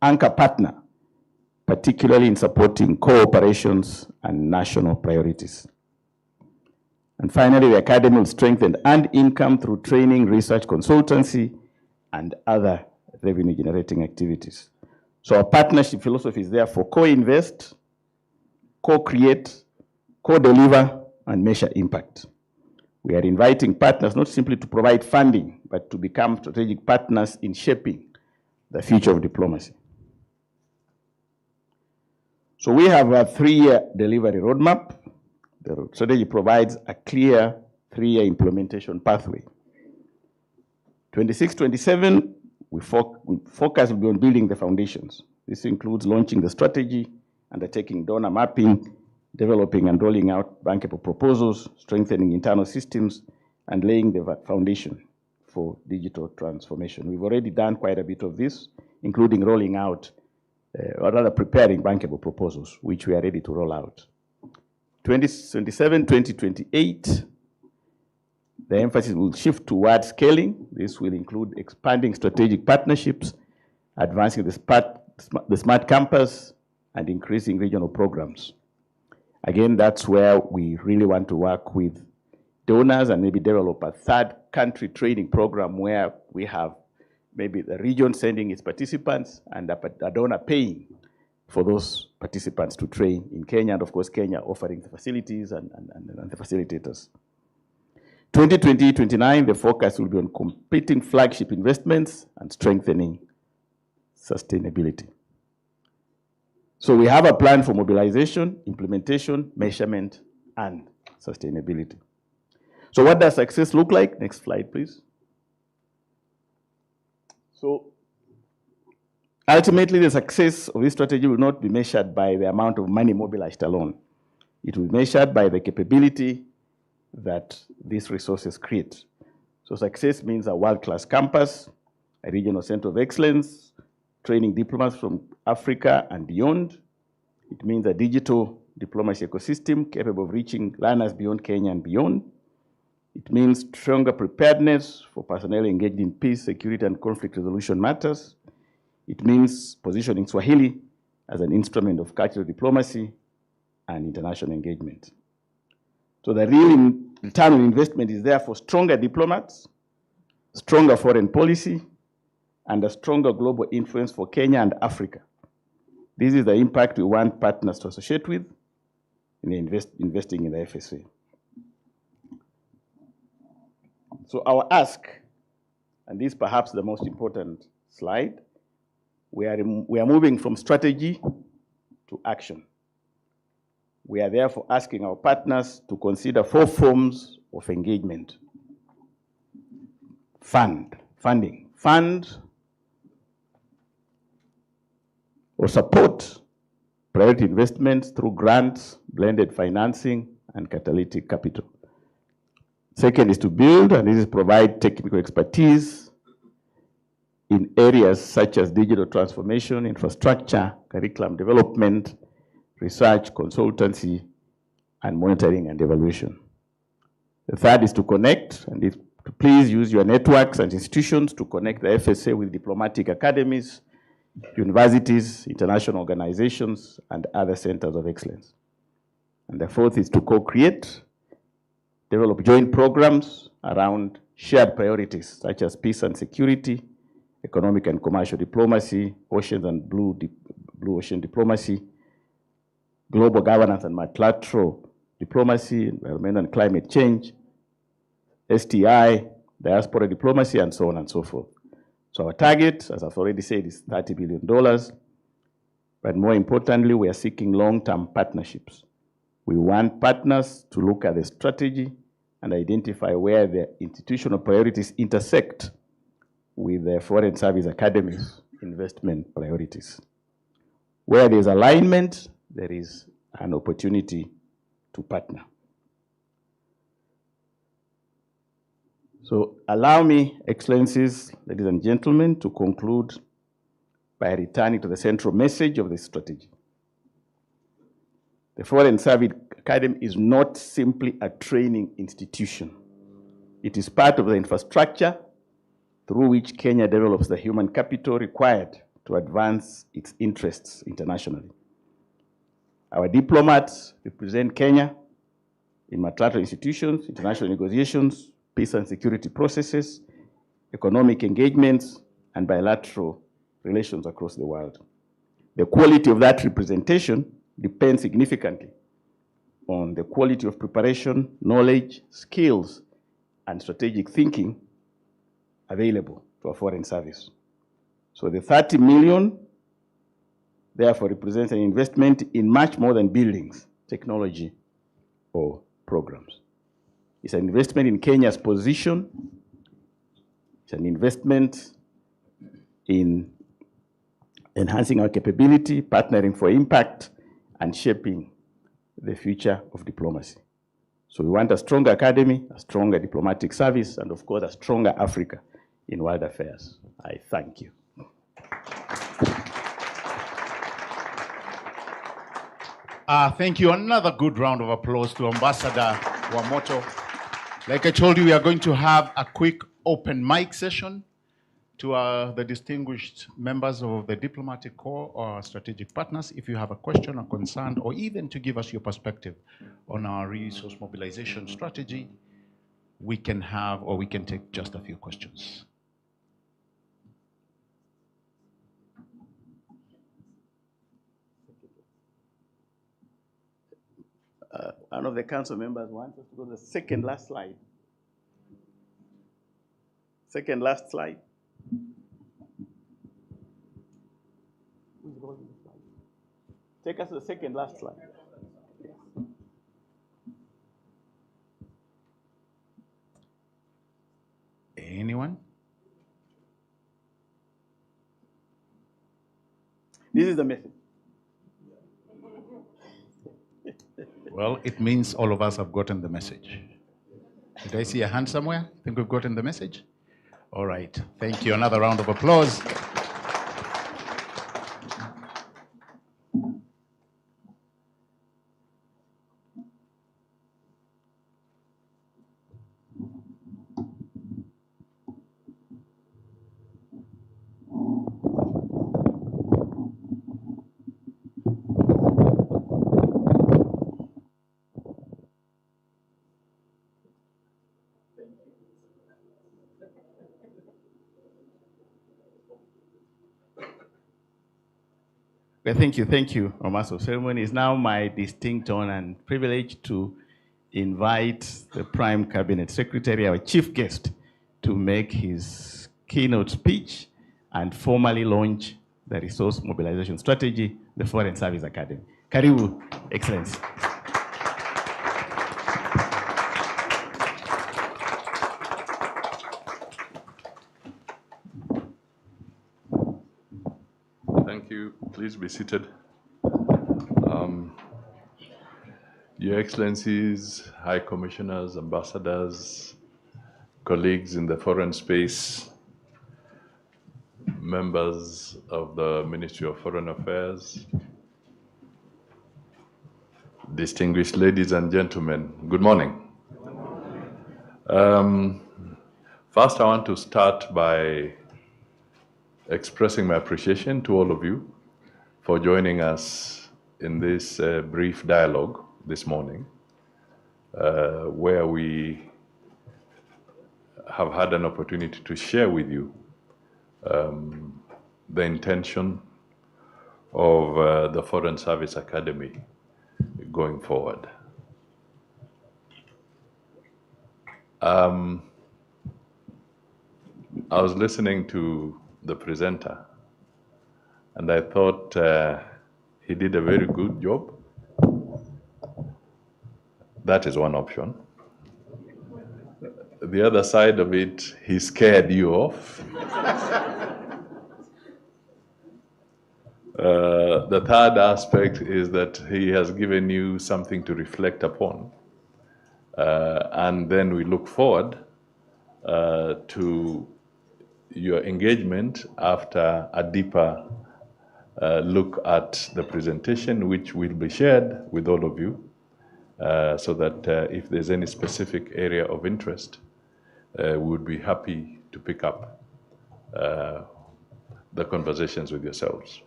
anchor partner, particularly in supporting core operations and national priorities. And finally, the Academy will strengthen earned income through training, research, consultancy, and other revenue-generating activities. So our partnership philosophy is therefore co-invest, co-create, co-deliver, and measure impact. We are inviting partners not simply to provide funding, but to become strategic partners in shaping the future of diplomacy. So we have a 3-year delivery roadmap. The strategy provides a clear 3-year implementation pathway. 26-27, focus will be on building the foundations. This includes launching the strategy, undertaking donor mapping, developing and rolling out bankable proposals, strengthening internal systems, and laying the foundation for digital transformation. We've already done quite a bit of this, including rolling out, or rather preparing bankable proposals, which we are ready to roll out. 2027, 2028, the emphasis will shift towards scaling. This will include expanding strategic partnerships, advancing the smart campus, and increasing regional programs. Again, that's where we really want to work with donors and maybe develop a third country training program where we have maybe the region sending its participants and a donor paying for those participants to train in Kenya, and of course Kenya offering the facilities and the facilitators. 2020-29, the focus will be on completing flagship investments and strengthening sustainability. So we have a plan for mobilization, implementation, measurement, and sustainability. So what does success look like? Next slide, please. So ultimately, the success of this strategy will not be measured by the amount of money mobilized alone. It will be measured by the capability that these resources create. So success means a world-class campus, a regional center of excellence, training diplomats from Africa and beyond. It means a digital diplomacy ecosystem capable of reaching learners beyond Kenya and beyond. It means stronger preparedness for personnel engaged in peace, security, and conflict resolution matters. It means positioning Swahili as an instrument of cultural diplomacy and international engagement. So the real return on investment is therefore stronger diplomats, stronger foreign policy, and a stronger global influence for Kenya and Africa. This is the impact we want partners to associate with in investing in the FSA. So our ask, and this is perhaps the most important slide, we are moving from strategy to action. We are therefore asking our partners to consider 4 forms of engagement. Funding. Fund or support priority investments through grants, blended financing, and catalytic capital. Second is to build, and this is provide technical expertise in areas such as digital transformation, infrastructure, curriculum development, research, consultancy, and monitoring and evaluation. The third is to connect, and is to please use your networks and institutions to connect the FSA with diplomatic academies, universities, international organizations, and other centers of excellence. And the fourth is to co-create, develop joint programs around shared priorities such as peace and security, economic and commercial diplomacy, oceans and blue ocean diplomacy, global governance and multilateral diplomacy, environment and climate change, STI, diaspora diplomacy, and so on and so forth. So our target, as I've already said, is $30 billion. But more importantly, we are seeking long-term partnerships. We want partners to look at the strategy and identify where the institutional priorities intersect with the Foreign Service Academy's investment priorities. Where there's alignment, there is an opportunity to partner. So allow me, Excellencies, ladies and gentlemen, to conclude by returning to the central message of this strategy. The Foreign Service Academy is not simply a training institution. It is part of the infrastructure through which Kenya develops the human capital required to advance its interests internationally. Our diplomats represent Kenya in multilateral institutions, international negotiations, peace and security processes, economic engagements, and bilateral relations across the world. The quality of that representation depends significantly on the quality of preparation, knowledge, skills, and strategic thinking available to a foreign service. So the 30 million, therefore, represents an investment in much more than buildings, technology, or programs. It's an investment in Kenya's position. It's an investment in enhancing our capability, partnering for impact, and shaping the future of diplomacy. So we want a stronger academy, a stronger diplomatic service, and of course, a stronger Africa in world affairs. I thank you. Thank you. Another good round of applause to Ambassador Wamoto. Like I told you, we are going to have a quick open mic session to the distinguished members of the diplomatic corps or our strategic partners. If you have a question or concern, or even to give us your perspective on our resource mobilization strategy, we can have, or we can take just a few questions. One of the council members wants us to go to the second last slide. Second last slide. Who's holding the slide? Take us to the second last slide. Anyone? This is the message. Well, it means all of us have gotten the message. Did I see a hand somewhere? Think we've gotten the message? All right. Thank you. Another round of applause. Okay, thank you, Master of Ceremony. It's now my distinct honor and privilege to invite the Prime Cabinet Secretary, our chief guest, to make his keynote speech and formally launch the Resource Mobilization Strategy, the Foreign Service Academy. Karibu, Excellency. Thank you. Please be seated. Your Excellencies, High Commissioners, Ambassadors, colleagues in the foreign space, members of the Ministry of Foreign Affairs, distinguished ladies and gentlemen, good morning. First, I want to start by expressing my appreciation to all of you for joining us in this brief dialogue this morning, where we have had an opportunity to share with you the intention of the Foreign Service Academy going forward. I was listening to the presenter, and I thought he did a very good job. That is one option. The other side of it, he scared you off. The third aspect is that he has given you something to reflect upon. And then we look forward to your engagement after a deeper look at the presentation, which will be shared with all of you, so that if there's any specific area of interest, we would be happy to pick up the conversations with yourselves.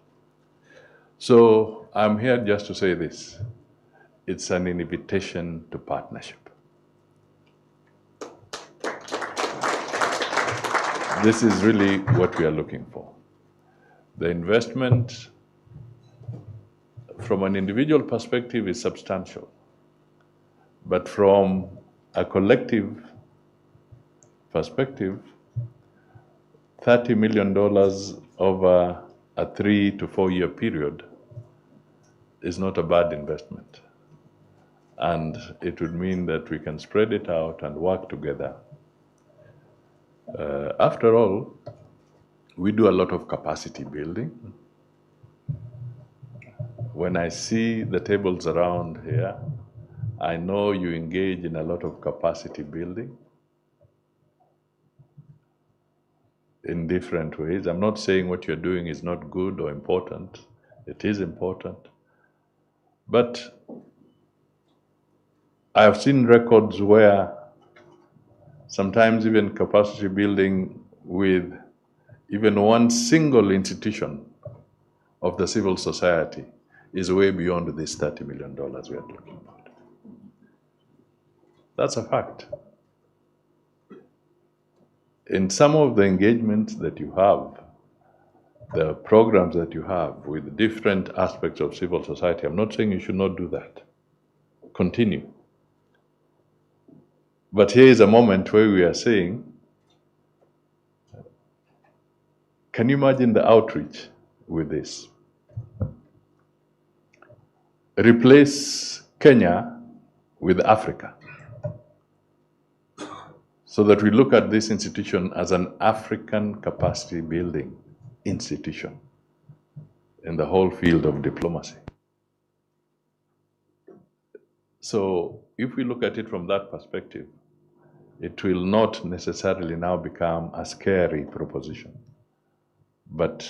So I'm here just to say this. It's an invitation to partnership. This is really what we are looking for. The investment from an individual perspective is substantial, but from a collective perspective, $30 million over a 3 to 4 year period is not a bad investment. And it would mean that we can spread it out and work together. After all, we do a lot of capacity building. When I see the tables around here, I know you engage in a lot of capacity building in different ways. I'm not saying what you're doing is not good or important. It is important. But I have seen records where sometimes even capacity building with even one single institution of the civil society is way beyond this $30 million we are talking about. That's a fact. In some of the engagements that you have, the programs that you have with different aspects of civil society, I'm not saying you should not do that. Continue. But here is a moment where we are saying, can you imagine the outreach with this? Replace Kenya with Africa, so that we look at this institution as an African capacity building institution in the whole field of diplomacy. So if we look at it from that perspective, it will not necessarily now become a scary proposition, but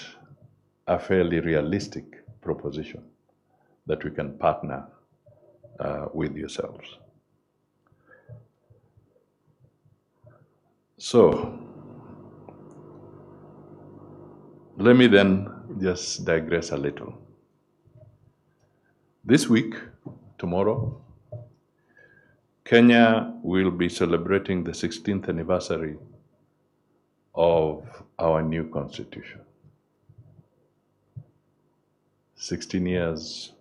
a fairly realistic proposition that we can partner with yourselves. So let me then just digress a little. This week, tomorrow, Kenya will be celebrating the 16th anniversary of our new constitution. 16 years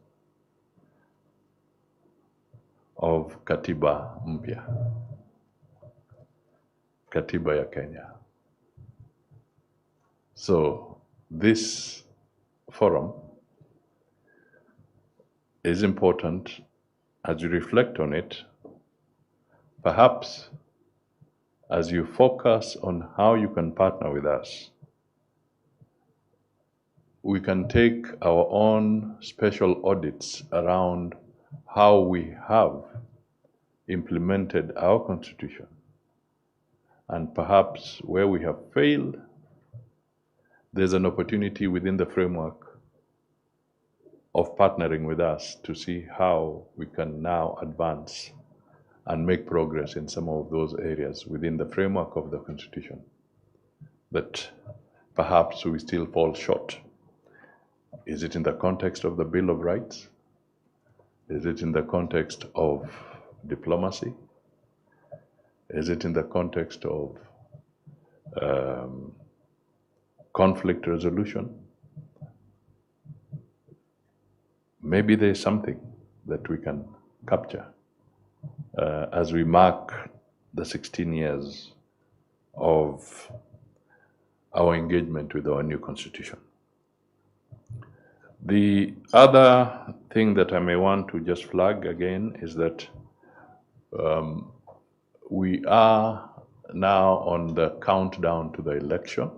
of Katiba Mpya, Katiba ya Kenya. So this forum is important as you reflect on it, perhaps as you focus on how you can partner with us. We can take our own special audits around how we have implemented our constitution, and perhaps where we have failed, there's an opportunity within the framework of partnering with us to see how we can now advance and make progress in some of those areas within the framework of the constitution that perhaps we still fall short. Is it in the context of the Bill of Rights? Is it in the context of diplomacy? Is it in the context of conflict resolution? Maybe there's something that we can capture as we mark the 16 years of our engagement with our new constitution. The other thing that I may want to just flag again is that we are now on the countdown to the election.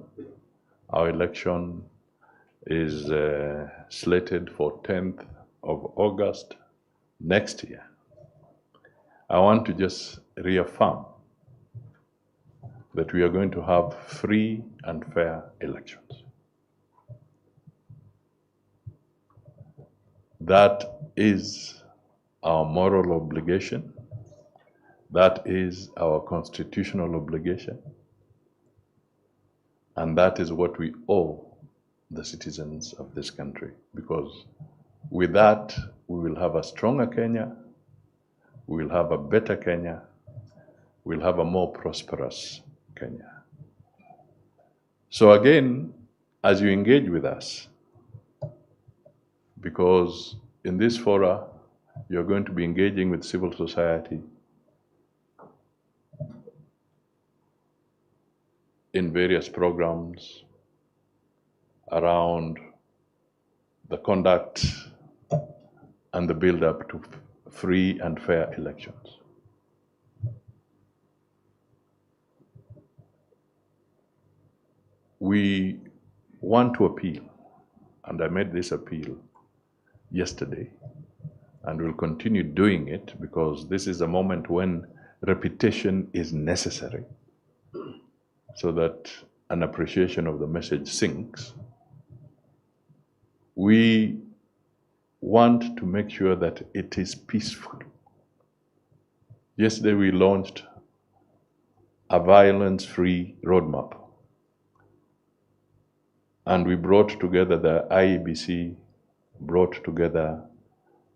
Our election is slated for 10th of August next year. I want to just reaffirm that we are going to have free and fair elections. That is our moral obligation. That is our constitutional obligation. And that is what we owe the citizens of this country, because with that, we will have a stronger Kenya, we will have a better Kenya, we'll have a more prosperous Kenya. So again, as you engage with us, because in this fora, you're going to be engaging with civil society in various programs around the conduct and the build-up to free and fair elections. We want to appeal, and I made this appeal yesterday, and we'll continue doing it because this is a moment when repetition is necessary so that an appreciation of the message sinks. We want to make sure that it is peaceful. Yesterday we launched a violence-free roadmap, and we brought together the IEBC, brought together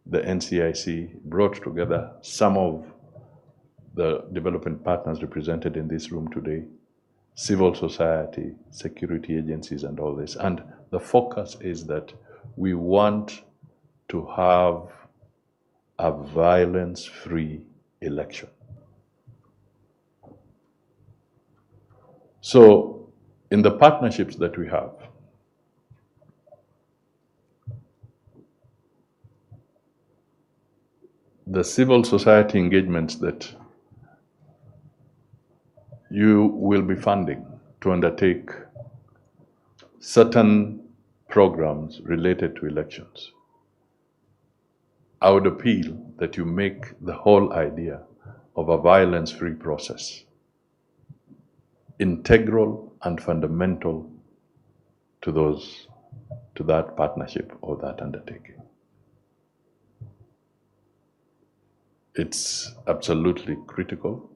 the NCIC, brought together some of the development partners represented in this room today, civil society, security agencies, and all this. And the focus is that we want to have a violence-free election. So, in the partnerships that we have, the civil society engagements that you will be funding to undertake certain programs related to elections, I would appeal that you make the whole idea of a violence-free process integral and fundamental to that partnership or that undertaking. It's absolutely critical.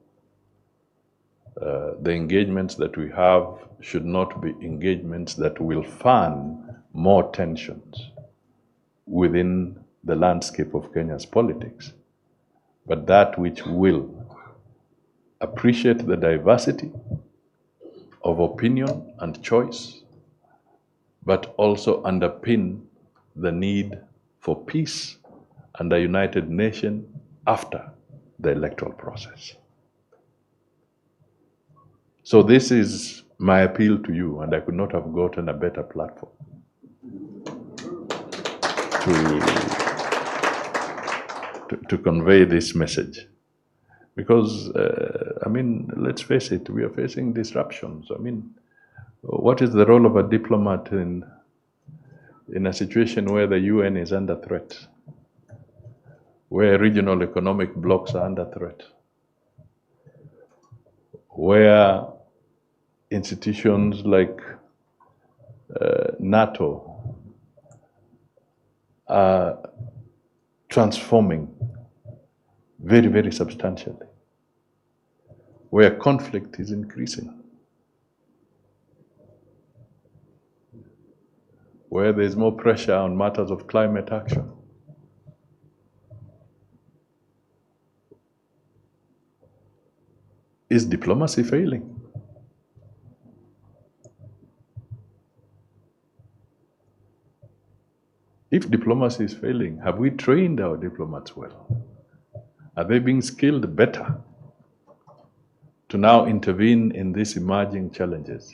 The engagements that we have should not be engagements that will fan more tensions within the landscape of Kenya's politics, but that which will appreciate the diversity of opinion and choice, but also underpin the need for peace and a united nation after the electoral process. So this is my appeal to you, and I could not have gotten a better platform to convey this message. Because, I mean, let's face it, we are facing disruptions. I mean, what is the role of a diplomat in a situation where the UN is under threat, where regional economic blocs are under threat, where institutions like NATO are transforming very, very substantially, where conflict is increasing, where there's more pressure on matters of climate action. Is diplomacy failing? If diplomacy is failing, have we trained our diplomats well? Are they being skilled better to now intervene in these emerging challenges?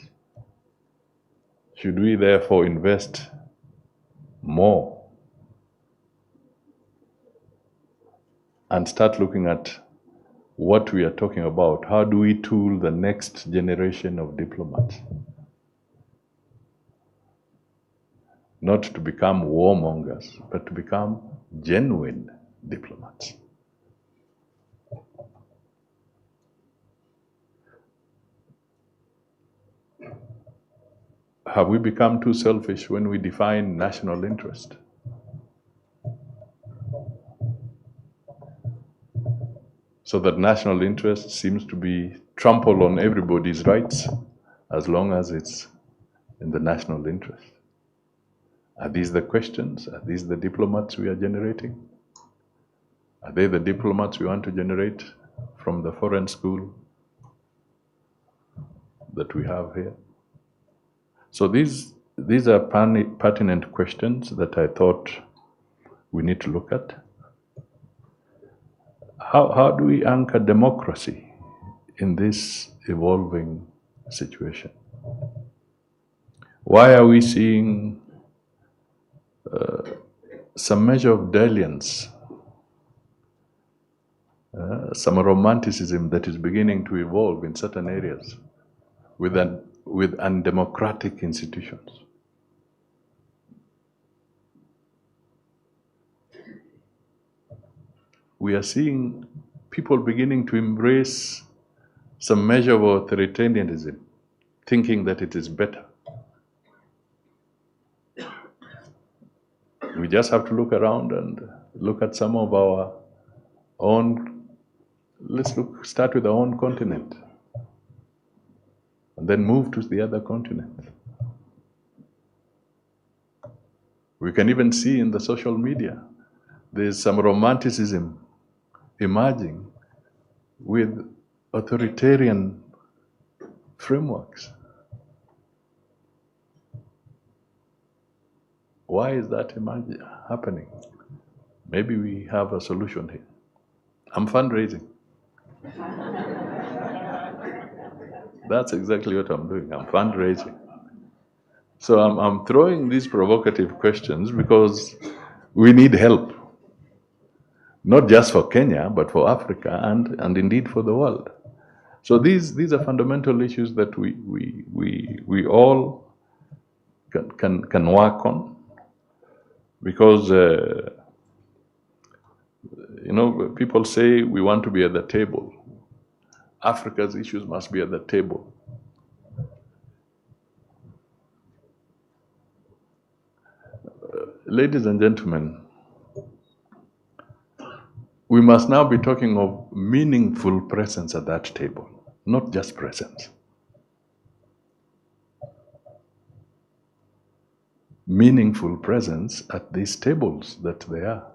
Should we therefore invest more and start looking at what we are talking about? How do we tool the next generation of diplomats? Not to become warmongers, but to become genuine diplomats. Have we become too selfish when we define national interest? So that national interest seems to be trampled on everybody's rights as long as it's in the national interest. Are these the questions? Are these the diplomats we are generating? Are they the diplomats we want to generate from the foreign school that we have here? So these are pertinent questions that I thought we need to look at. How do we anchor democracy in this evolving situation? Why are we seeing some measure of dalliance, some romanticism that is beginning to evolve in certain areas with undemocratic institutions? we are seeing people beginning to embrace some measure of authoritarianism, thinking that it is better. We just have to look around and look at some of our own, start with our own continent, and then move to the other continent. We can even see in the social media, there's some romanticism emerging with authoritarian frameworks. Why is that happening? Maybe we have a solution here. I'm fundraising. That's exactly what I'm doing. I'm fundraising. So I'm throwing these provocative questions because we need help. Not just for Kenya, but for Africa and indeed for the world. So these are fundamental issues that we all can work on, because people say we want to be at the table. Africa's issues must be at the table. Ladies and gentlemen, we must now be talking of meaningful presence at that table, not just presence. Meaningful presence at these tables that they are.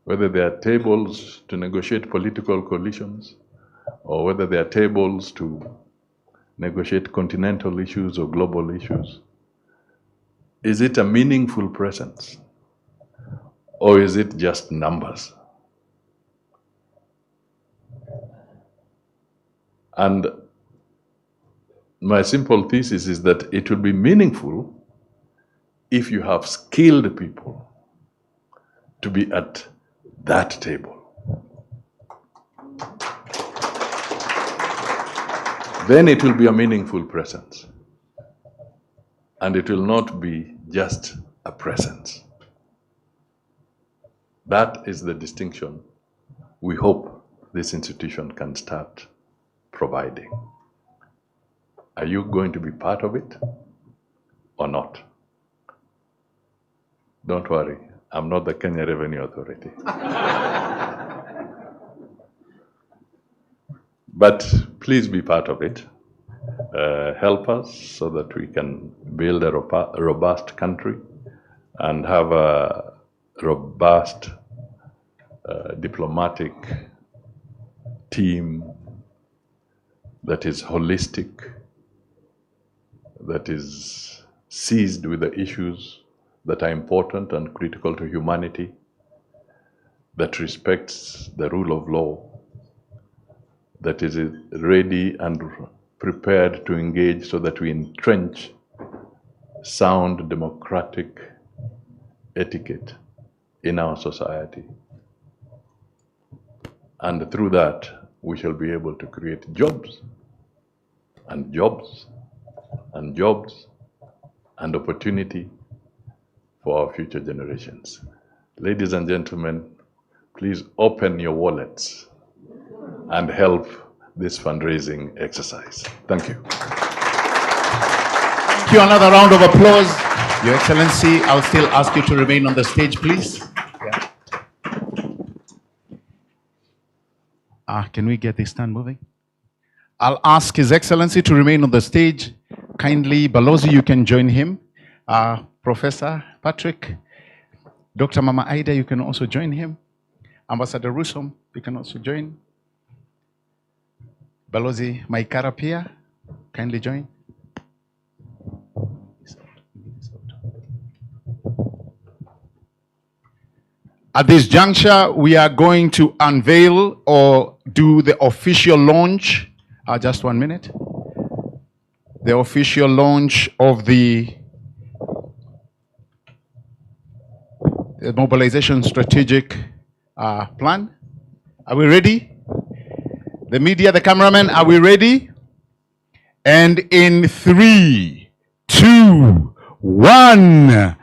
Whether they are tables to negotiate political coalitions, or whether they are tables to negotiate continental issues or global issues. Is it a meaningful presence? Or is it just numbers? And my simple thesis is that it will be meaningful if you have skilled people to be at that table. Then it will be a meaningful presence. And it will not be just a presence. That is the distinction we hope this institution can start providing. Are you going to be part of it or not? Don't worry, I'm not the Kenya Revenue Authority. But please be part of it. Help us so that we can build a robust country and have a robust diplomatic team that is holistic, that is seized with the issues that are important and critical to humanity, that respects the rule of law, that is ready and prepared to engage so that we entrench sound democratic etiquette in our society. And through that, we shall be able to create jobs and jobs and jobs and opportunity for our future generations. Ladies and gentlemen, please open your wallets and help this fundraising exercise. Thank you. Thank you. Another round of applause. Your Excellency, I'll still ask you to remain on the stage, please. Can we get this stand moving? I'll ask His Excellency to remain on the stage. Kindly, Balozi, you can join him. Professor Patrick, Dr. Mama Aida, you can also join him. Ambassador Rusom, you can also join. Balozi Maikara Pia, kindly join. At this juncture, we are going to unveil or do the official launch. Just 1 minute. The official launch of the mobilization strategic plan. Are we ready? The media, the cameramen, are we ready? And in 3, 2, 1, a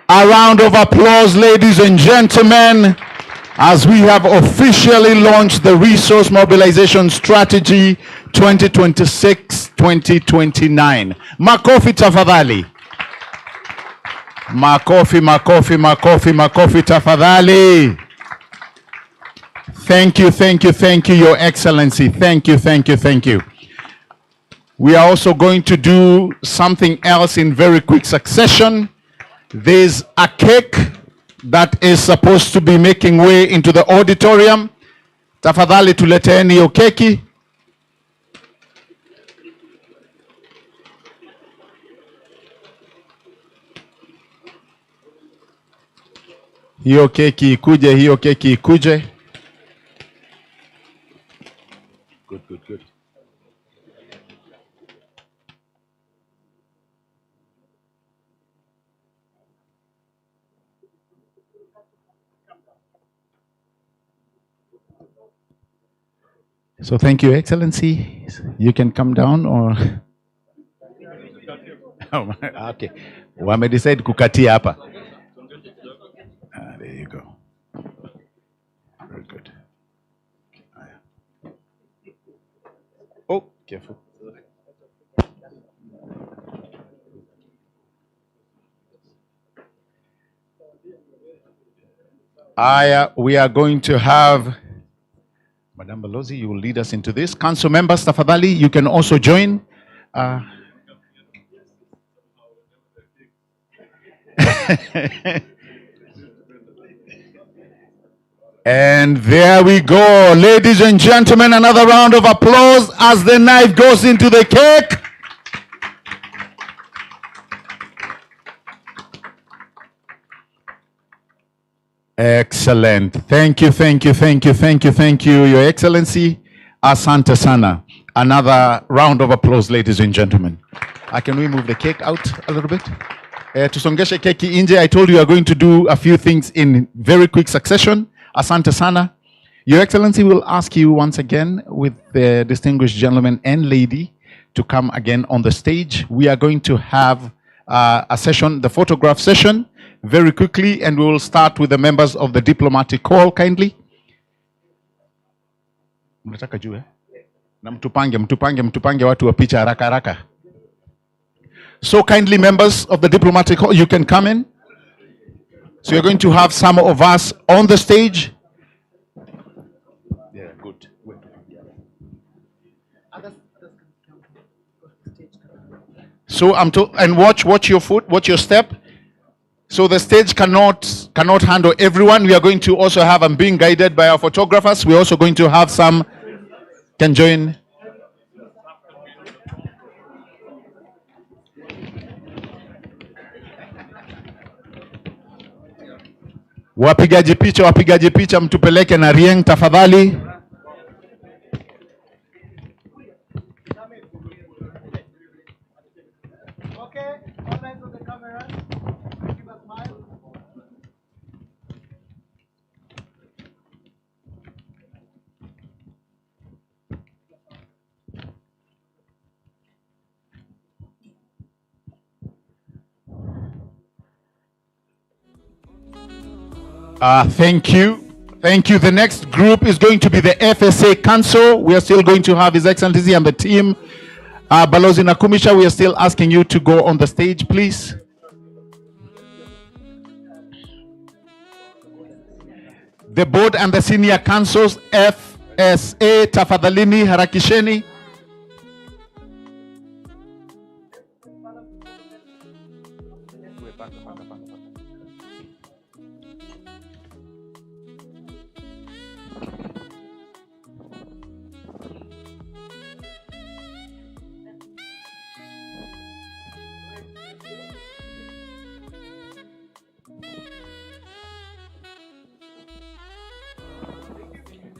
round of applause, ladies and gentlemen. as we have officially launched the Resource Mobilization Strategy 2026-2029. Makofi tafadhali. Makofi, makofi, makofi, makofi tafadhali. Thank you, thank you, thank you, Your Excellency. Thank you, thank you, thank you. We are also going to do something else in very quick succession. There's a cake that is supposed to be making way into the auditorium. Tafadhali tuleteeni hiyo keki. Hiyo keki ikuje, hiyo keki ikuje. Good, good, good. So thank you, Excellency. You can come down or... Oh, okay. Wamedecide kukatia hapa. There you go. Very good. Oh, careful. We are going to have Madam Balozi, you will lead us into this. Council members, tafadhali, you can also join. And there we go. Ladies and gentlemen, another round of applause as the knife goes into the cake. Excellent. Thank you, thank you, thank you, thank you, thank you, Your Excellency. Asante sana. Another round of applause, ladies and gentlemen. Can we move the cake out a little bit? Tusongeshe keki inje. I told you we are going to do a few things in very quick succession. Asante sana. Your Excellency will ask you once again with the distinguished gentleman and lady to come again on the stage. We are going to have a session, the photograph session, very quickly, and we will start with the members of the diplomatic corps kindly. Mnataka juu eh? Na mtupange watu wa picha haraka haraka. So kindly, members of the diplomatic corps, you can come in. So you're going to have some of us on the stage. Yeah, good. So and watch your foot, watch your step. So the stage cannot handle everyone. We are going to also have, I'm being guided by our photographers. We're also going to have some, can join. Wapigaji picha mtupeleke na rieng tafadhali. Okay, all eyes on the camera. Give a smile. Thank you. Thank you. The next group is going to be the FSA Council. We are still going to have His Excellency and the team. Balozi Nakumisha, we are still asking you to go on the stage, please. The board and the senior councils, FSA, tafadhalini, harakisheni.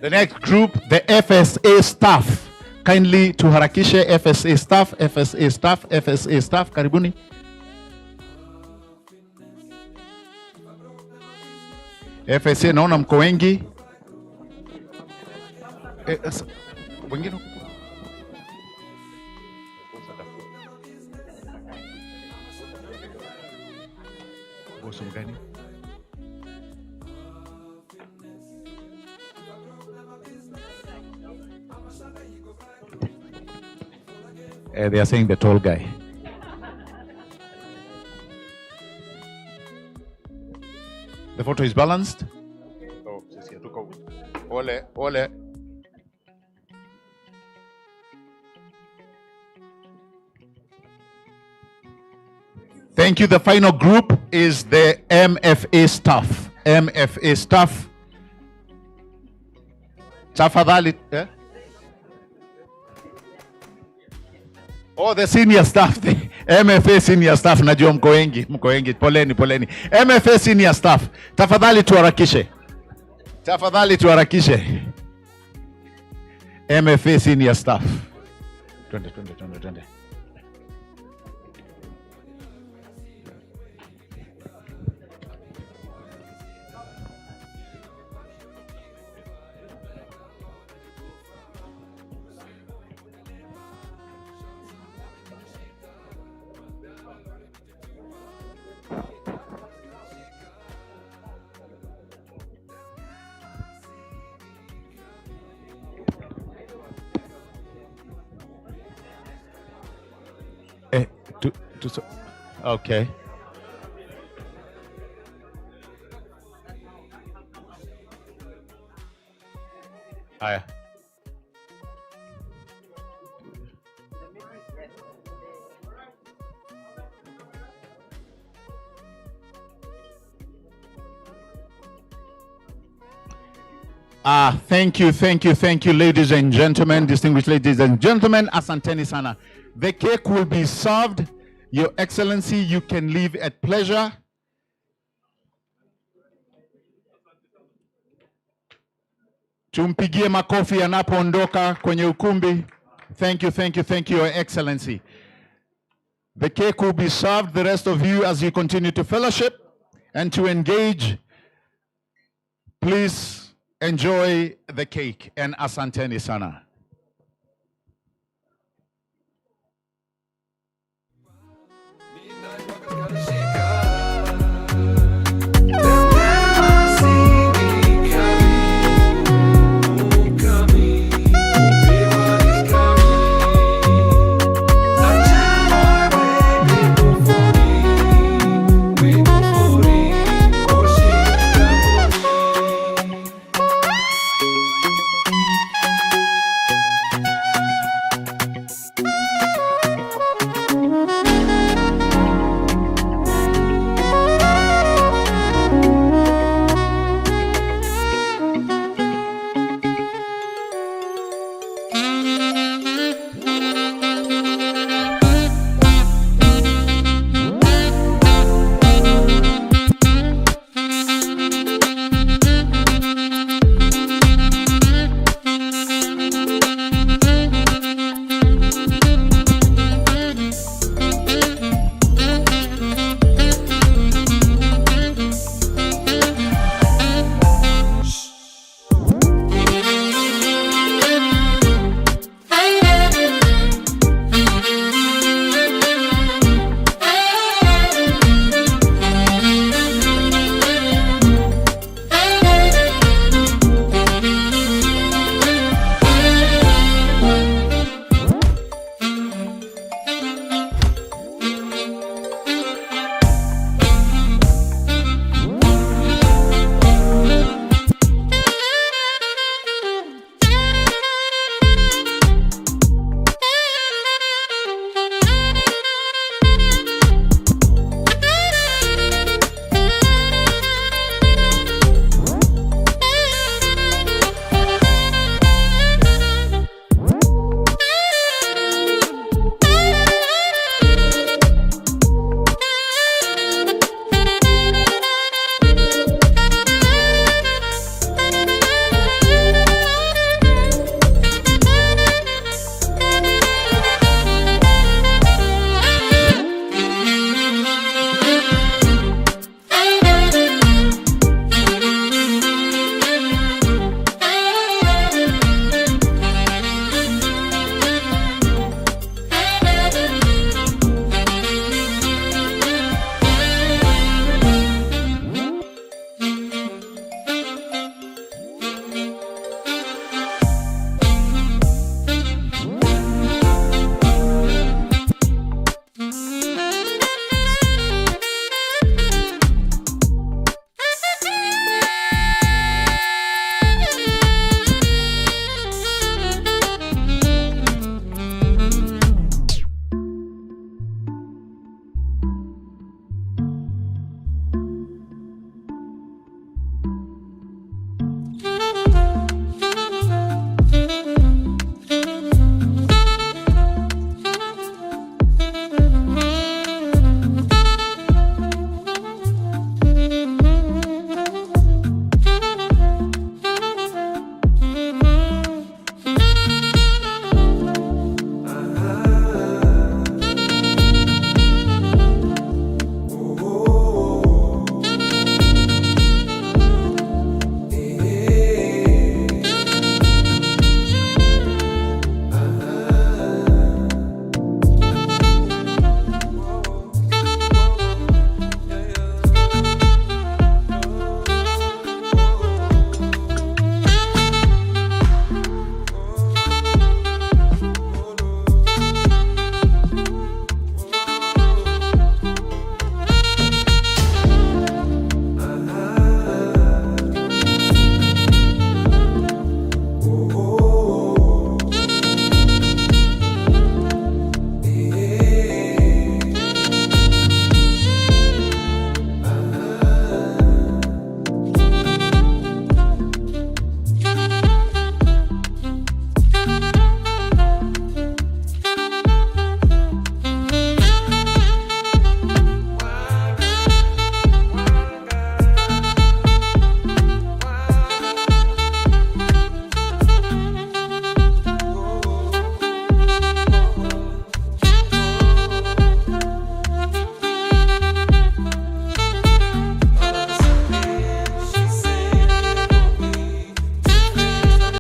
The next group, the FSA staff. Kindly to harakishe FSA staff, FSA staff, FSA staff. Karibuni. FSA naona mko wengi. Wengine boso mgani? They are saying the tall guy. The photo is balanced. Oh, ole, ole. Thank you. The final group is the MFA staff. MFA staff. Tafadhali. Oh, the senior staff. The MFA senior staff. Najua mko wengi. Poleni. MFA senior staff. Tafadhali tuharakishe. MFA senior staff. Twende. Okay. Haya. Thank you, ladies and gentlemen, distinguished ladies and gentlemen. Asanteni sana. The cake will be served. Your Excellency, you can leave at pleasure. Tumpigie makofi anapoondoka kwenye ukumbi. Thank you, Your Excellency. The cake will be served, the rest of you, as you continue to fellowship and to engage. Please enjoy the cake, and asanteni sana.